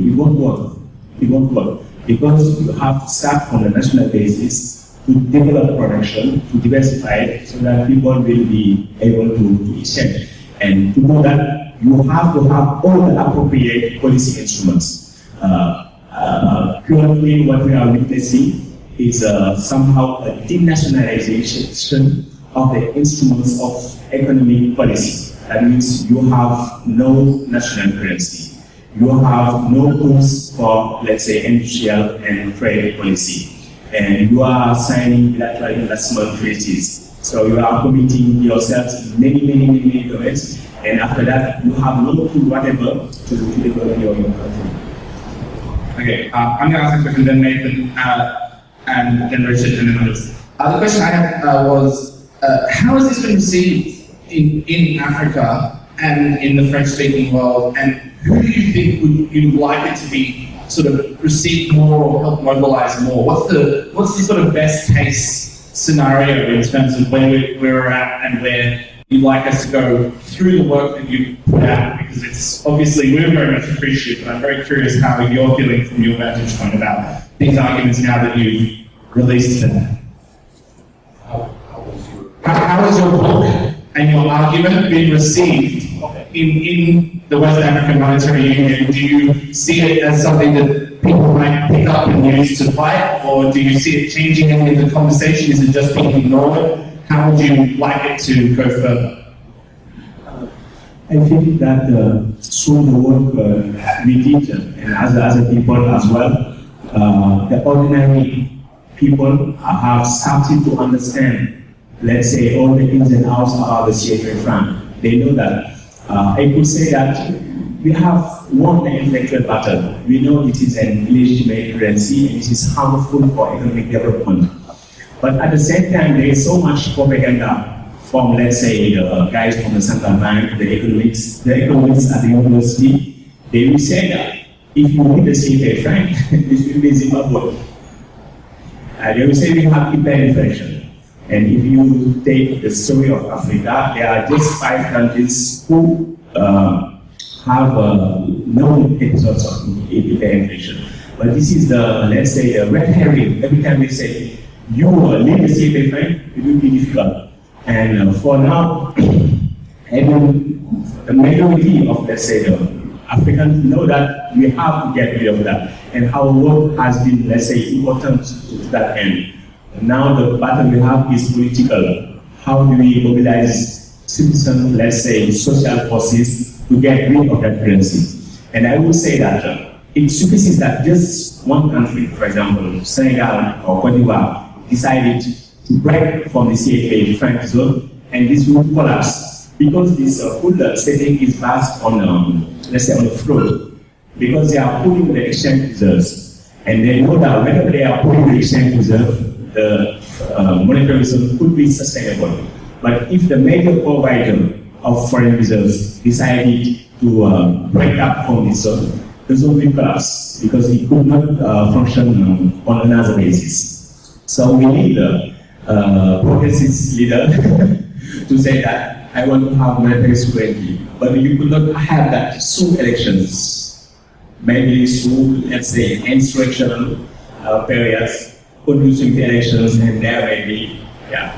it won't work. It won't work. Because you have to start from the national basis to develop production, to diversify it, so that people will be able to exchange. And to do that, you have to have all the appropriate policy instruments. Currently, what we are witnessing is somehow a denationalization of the instruments of economic policy. That means you have no national currency. You have no rules for, let's say, industrial and trade policy. And you are signing bilateral investment treaties. So you are committing yourselves in many domains. And after that, you have no tool whatever to develop your country. Okay, I'm going to ask a question, then Nathan, and then Richard, and then others. The question I had was, how has this been received in Africa and in the French-speaking world, and who do you think you'd like it to be sort of received more or help mobilize more? What's the sort of best case scenario in terms of where we're at and where you'd like us to go through the work that you've put out? Because it's obviously, we're very much appreciative, but I'm very curious how you're feeling from your vantage point about these arguments now that you've released them. How has your book and your argument been received in the West African Monetary Union? Do you see it as something that people might pick up and use to fight, or do you see it changing any of the conversation? Is it just being ignored? How would you like it to go further? I think that through the work we did, and other people as well, the ordinary people have started to understand, let's say, all the ins and outs about the CFA franc. They know that. I could say that we have won the intellectual battle. We know it is an illegitimate currency and it is harmful for economic development. But at the same time, there is so much propaganda from, let's say, the guys from the central bank, the economists at the university. They will say that if you need the CFA franc, this will be Zimbabwe. They will say we have hyperinflation. And if you take the story of Africa, there are just 5 countries who have known episodes of hyperinflation. But this is the, let's say, the red herring. Every time they say, you leave the CFA franc, it will be difficult. And for now, the majority of, let's say, the Africans know that we have to get rid of that. And our work has been, let's say, important to that end. Now the battle we have is political. How do we mobilize citizen, let's say, social forces to get rid of that currency? And I will say that it suffices that just one country, for example, Senegal or Cote d'Ivoire, decided to break from the CFA franc zone, and this will collapse because this whole setting is based on, let's say, on the fraud, because they are pulling the exchange reserves, and they know that whenever they are pulling the exchange reserve, the monetary zone could be sustainable. But if the major provider of foreign reserves decided to break up from this zone, the zone will collapse because it could not function on another basis. So we need a progressive leader to say that I want to have monetary sovereignty, but you could not have that through elections, maybe through, let's say, insurrectional periods, conducting the elections, and there may be, yeah.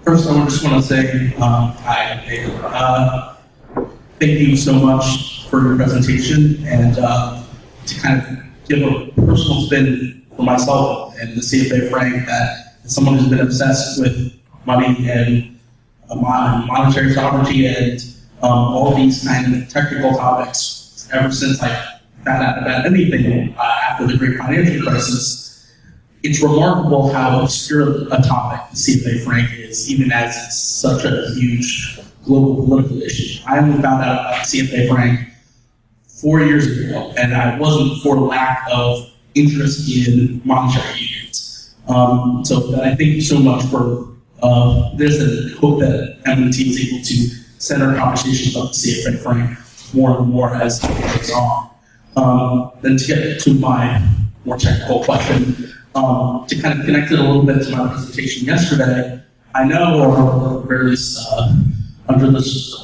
First, I just want to say hi, David. Thank you so much for your presentation, and to kind of give a personal spin for myself and the CFA franc, that as someone who's been obsessed with money and monetary sovereignty and all these kind of technical topics ever since I found out about anything after the great financial crisis. It's remarkable how obscure a topic the CFA franc is, even as it's such a huge global political issue. I only found out about the CFA franc 4 years ago, and I wasn't for lack of interest in monetary unions. So I thank you so much for this, and hope that MMT is able to set our conversation about the CFA franc more and more as it goes on. Then to get to my more technical question, to kind of connect it a little bit to my presentation yesterday, I know, or various under this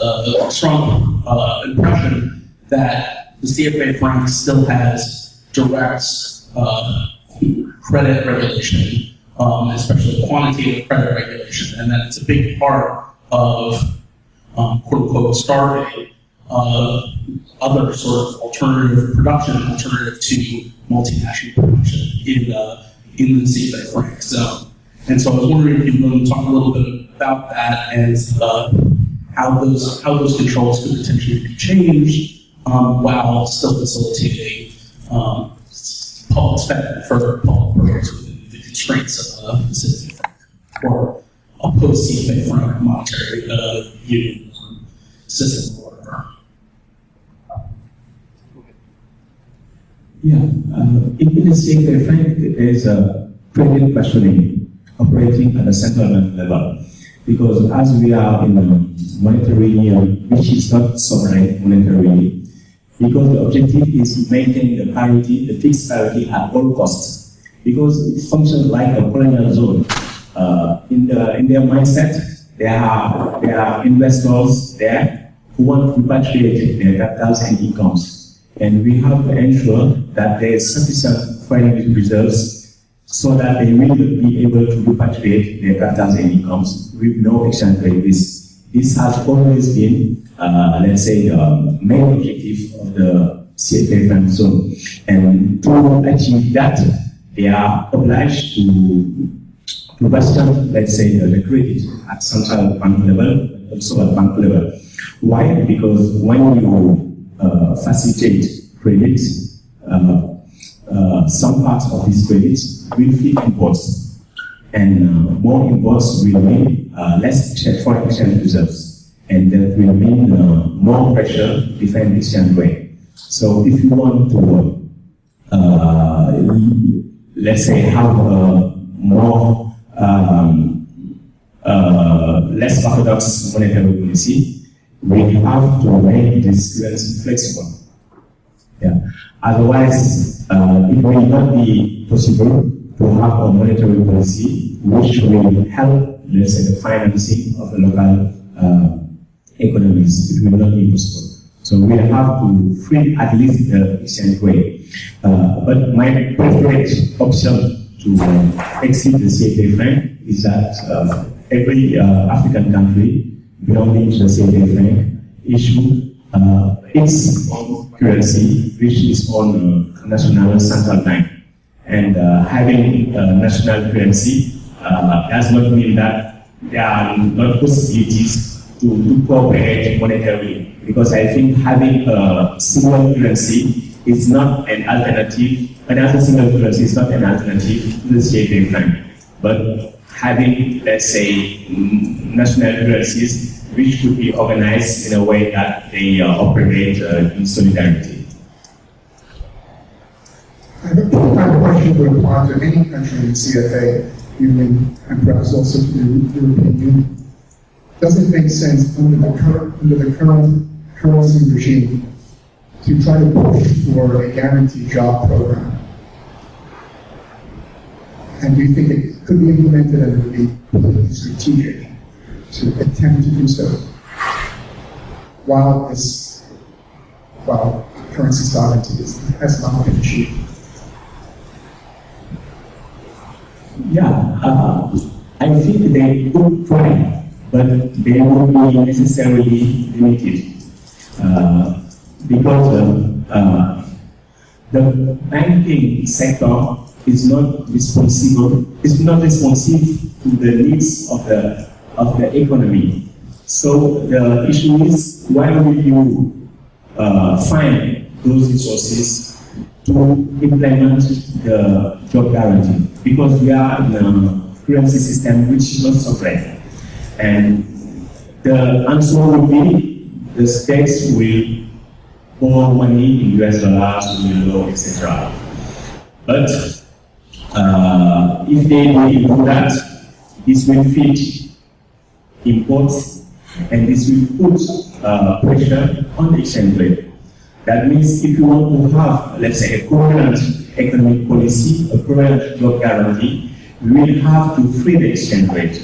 strong impression that the CFA franc still has direct credit regulation, especially quantitative credit regulation, and that it's a big part of quote-unquote starving other sort of alternative production, alternative to multinational production in the CFA franc zone. And so I was wondering if you could talk a little bit about that and how those controls could potentially be changed while still facilitating public spending, further public programs within the constraints of the CFA franc or a post-CFA franc monetary union system or whatever. Yeah, in the CFA franc, there is a credit questioning operating at a central bank level, because as we are in a monetary union, which is not sovereign monetary, because the objective is to maintain the parity, the fixed parity at all costs, because it functions like a colonial zone. In their mindset, there are investors there who want to repatriate their capitals and incomes. And we have to ensure that there is sufficient foreign reserves so that they will be able to repatriate their capitals and incomes with no exchange rate risk. This has always been, let's say, the main objective of the CFA franc zone. And to achieve that, they are obliged to question, let's say, the credit at central bank level, but also at bank level. Why? Because when you facilitate credit, some parts of this credit will feed imports, and more imports will mean less foreign exchange reserves, and that will mean more pressure to defend the exchange rate. So if you want to, let's say, have more less orthodox monetary policy, we have to make this currency flexible. Yeah. Otherwise, it will not be possible to have a monetary policy which will help, let's say, the financing of the local economies. It will not be possible. So we have to free at least the exchange rate. But my preferred option to exit the CFA franc is that every African country belonging to the CFA franc issue its own currency, which is on national central bank. And having a national currency does not mean that there are not possibilities to cooperate monetarily. Because I think having a single currency is not an alternative. Another single currency is not an alternative to the CFA franc. But having, let's say, national currencies which could be organized in a way that they operate in solidarity. I have a question that would apply to any country in the CFA Union and perhaps also to the European Union. Does it make sense under the current currency regime to try to push for a guaranteed job program? And do you think it could be implemented and it would be politically strategic to attempt to do so while currency sovereignty has not been achieved? Yeah, I think they could try, but they won't be necessarily limited because the banking sector is not responsive to the needs of the economy. So the issue is, why will you find those resources to implement the job guarantee? Because we are in a currency system which is not sovereign. And the answer will be the states will borrow money in US dollars, euro, etc. But if they do that, this will feed imports and this will put pressure on the exchange rate. That means if you want to have, let's say, a coherent economic policy, a coherent job guarantee, we will have to free the exchange rate.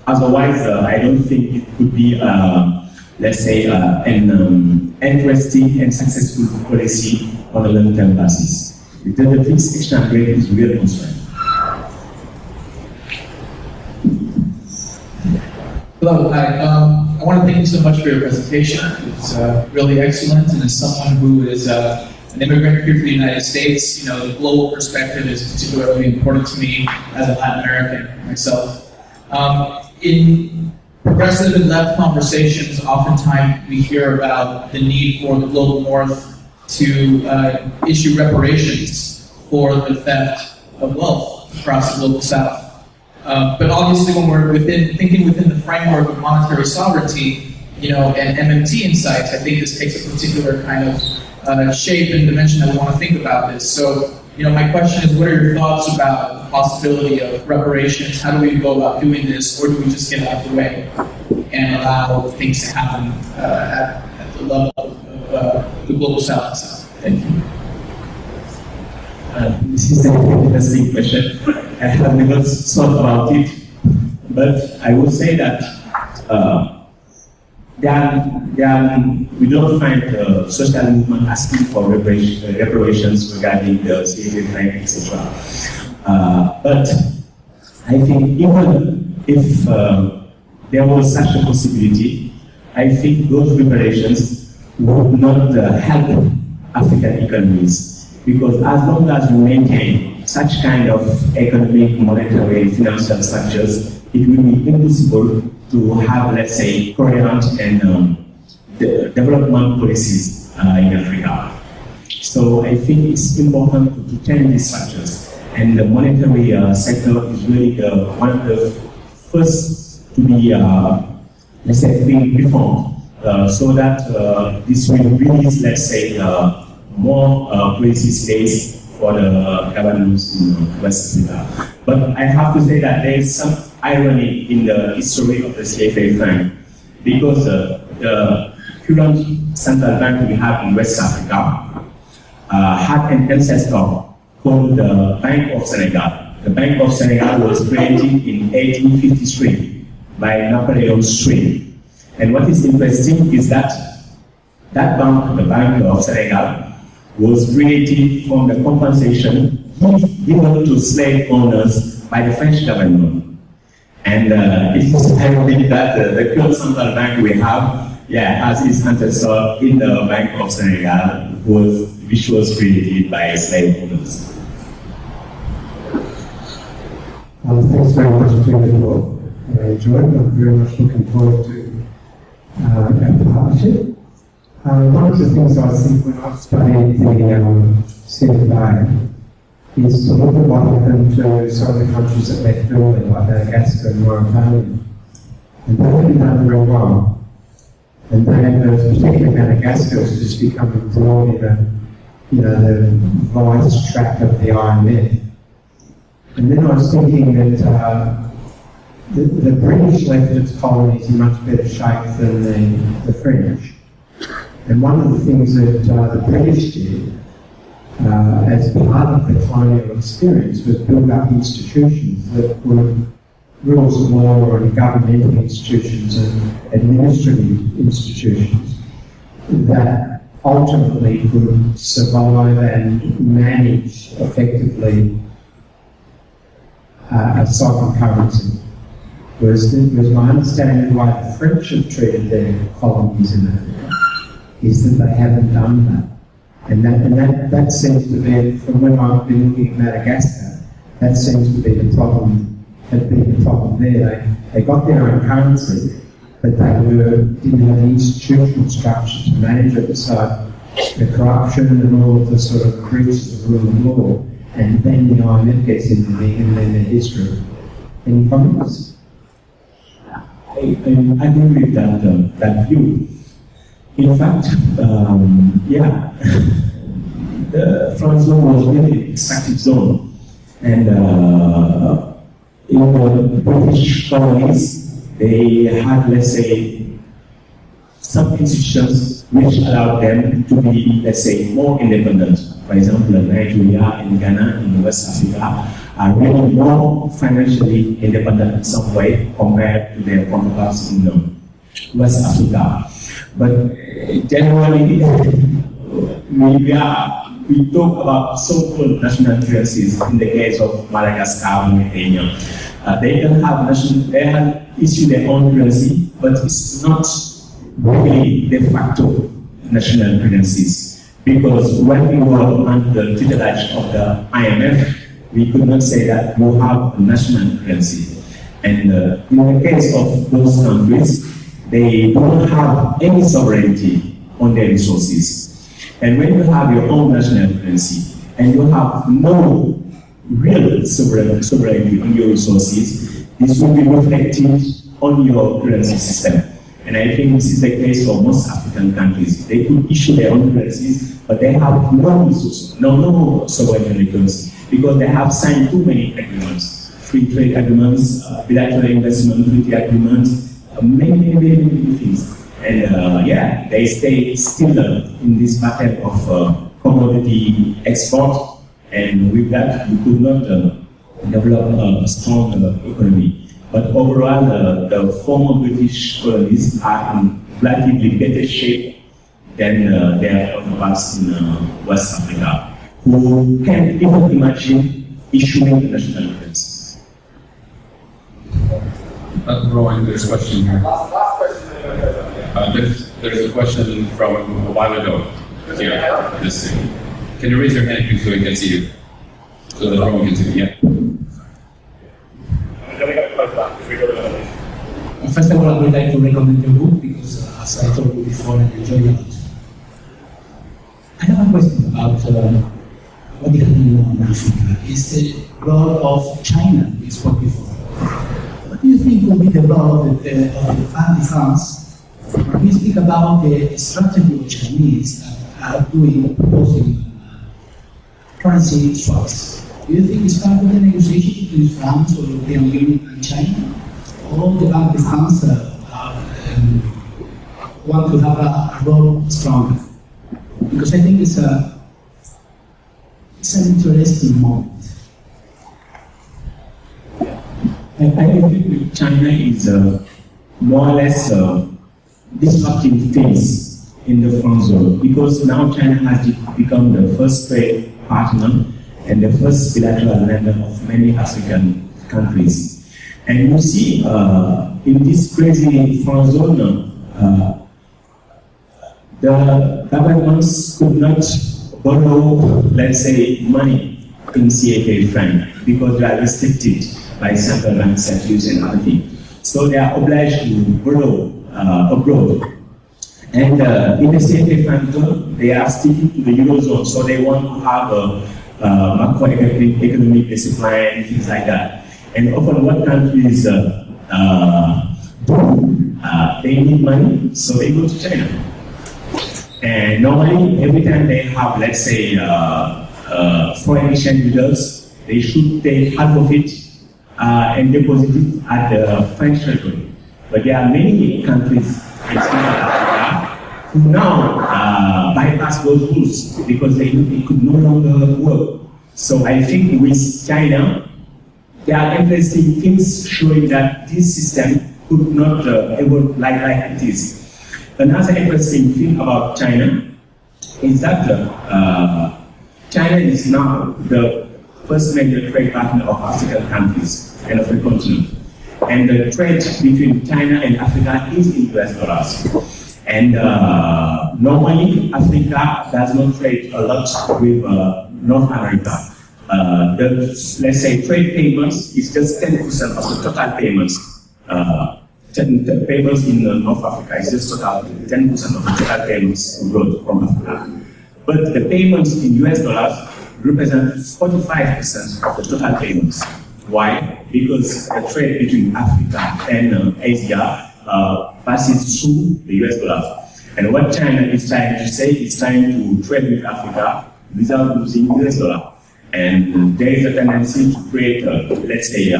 Otherwise, I don't think it could be, let's say, an interesting and successful policy on a long-term basis. Because the fixed exchange rate is a real concern. Hello, hi. I want to thank you so much for your presentation. It's really excellent, and as someone who is an immigrant here to the United States, you know, the global perspective is particularly important to me as a Latin American myself. In progressive and left conversations, oftentimes we hear about the need for the global North to issue reparations for the theft of wealth across the global South. But obviously, when we're thinking within the framework of monetary sovereignty, you know, and MMT insights, I think this takes a particular kind of shape and dimension that we want to think about this. So, you know, my question is, what are your thoughts about the possibility of reparations? How do we go about doing this, or do we just get out of the way and allow things to happen at the level of the global South itself? Thank you. This is an interesting question. I have never thought about it, but I would say that we don't find the social movement asking for reparations regarding the CFA franc, etc. But I think even if there was such a possibility, I think those reparations would not help African economies. Because as long as we maintain such kind of economic, monetary, and financial structures, it will be impossible to have, let's say, coherent and development policies in Africa. So I think it's important to change these structures. And the monetary sector is really one of the first to be, let's say, being reformed, so that this will release, let's say, more policy space for the governments in West Africa. But I have to say that there is some irony in the history of the CFA franc, because the current central bank we have in West Africa had an ancestor called the Bank of Senegal. The Bank of Senegal was created in 1853 by Napoleon III. And what is interesting is that that bank, the Bank of Senegal, was created from the compensation given to slave owners by the French government. And it is ironic that the current central bank we have Yeah, as is ancestor in the Bank of Senegal, which was created by slave owners. Thanks very much for doing the talk. I enjoyed it. I'm very much looking forward to our partnership. One of the things I think when I studied the CFA is to look at what happened to some of the countries that left early, like Madagascar and Mauritania. And they haven't done very well. And then, particularly Madagascar, has just become embroiled in the vice trap of the IMF. And then I was thinking that the British left its colonies in much better shape than the French. And one of the things that the British did as part of the colonial experience was build up institutions that were rules of law and governmental institutions and administrative institutions that ultimately could survive and manage effectively a sovereign currency. Whereas my understanding of the way the French have treated their colonies in Africa is that they haven't done that. And that seems to be, from when I've been looking at Madagascar, that seems to be the problem. Had been the problem there. They got their own currency, but they didn't have the institutional structure to manage it. So the corruption and all of the sort of breaches of rule of law, and then the IMF gets in the thing, and then their history. Any comments? I agree with that view. In fact, the France zone was really an extractive zone, and in the British colonies, they had, let's say, some institutions which allowed them to be, let's say, more independent. For example, Nigeria and Ghana in West Africa are really more financially independent in some way compared to their counterparts in West Africa. But generally, we talk about so-called national currencies in the case of Madagascar and Mauritania. They don't have they have issued their own currency, but it's not really de facto national currencies. Because when we were under the tutelage of the IMF, we could not say that we have a national currency. And in the case of those countries, they don't have any sovereignty on their resources. And when you have your own national currency and you have no real sovereignty on your resources, this will be reflected on your currency system. And I think this is the case for most African countries. They could issue their own currencies, but they have no resources, no sovereignty currency, because they have signed too many agreements, free trade agreements, bilateral investment treaty agreements, many things. And they stay still in this pattern of commodity export, and with that, we could not develop a strong economy. But overall, the former British colonies are in relatively better shape than their counterparts in West Africa, who can't even imagine issuing national currency. Rowan, there's a question here. There's a question from a while ago here. This thing. Can you raise your hand please so we can see you? So that Rowan can see you. Yeah. First of all, I would like to recommend your book because, as I told you before, I enjoy it. I have a question about what is happening now in Africa. Is the role of China we spoke before. What do you think will be the role of the Bank de France when we speak about the strategy of Chinese that are proposing currency swaps? Do you think it's part of the negotiation between France or the European Union and China? Or the Bank de France want to have a role stronger? Because I think it's an interesting moment. I think China is more or less disrupting things in the France zone, because now China has become the first trade partner and the first bilateral lender of many African countries. And you see, in this crazy France zone, the governments could not borrow, let's say, money in CFA fund because they are restricted by central bank statutes and other things. So they are obliged to borrow abroad. And in the CFA fund, they are sticking to the Eurozone, so they want to have a macroeconomic discipline, things like that. And often what countries do, they need money, so they go to China. And normally, every time they have, let's say, foreign exchange results, they should take half of it and deposit it at the French treasury. But there are many countries in Africa who now bypass those rules because they could no longer work. So I think with China, there are interesting things showing that this system could not evolve like it is. Another interesting thing about China is that China is now the first major trade partner of African countries and of the continent. And the trade between China and Africa is in US dollars. And normally, Africa does not trade a lot with North America. Let's say trade payments is just 10% of the total payments. Payments in North Africa is just total 10% of the total payments abroad from Africa. But the payments in US dollars represent 45% of the total payments. Why? Because the trade between Africa and Asia passes through the US dollars. And what China is trying to say is trying to trade with Africa without using US dollar. And there is a tendency to create, let's say,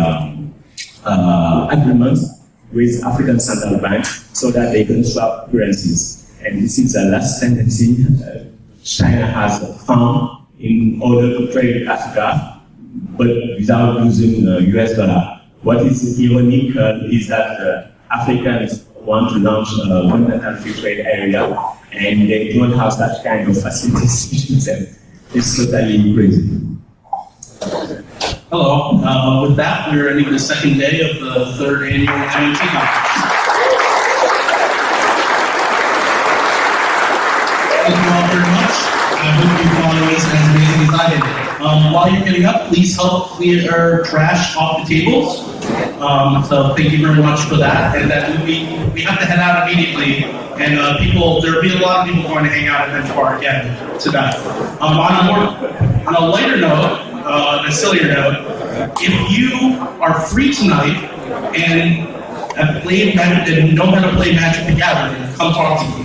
agreements with African central banks so that they can swap currencies. And this is the last tendency China has found in order to trade with Africa, but without using US dollar. What is ironic is that Africans want to launch a continental free trade area, and they don't have such kind of facilities between them. It's totally crazy. Hello. With that, we're ending the second day of the third annual MMT conference. Thank you all very much. I hope you found this as amazing as I did. While you're getting up, please help clear our trash off the tables. So thank you very much for that. And that we have to head out immediately. And there'll be a lot of people going to hang out at Bench again tonight. On a lighter note, on a sillier note, if you are free tonight and have played Magic and know how to play Magic the Gathering, come talk to me.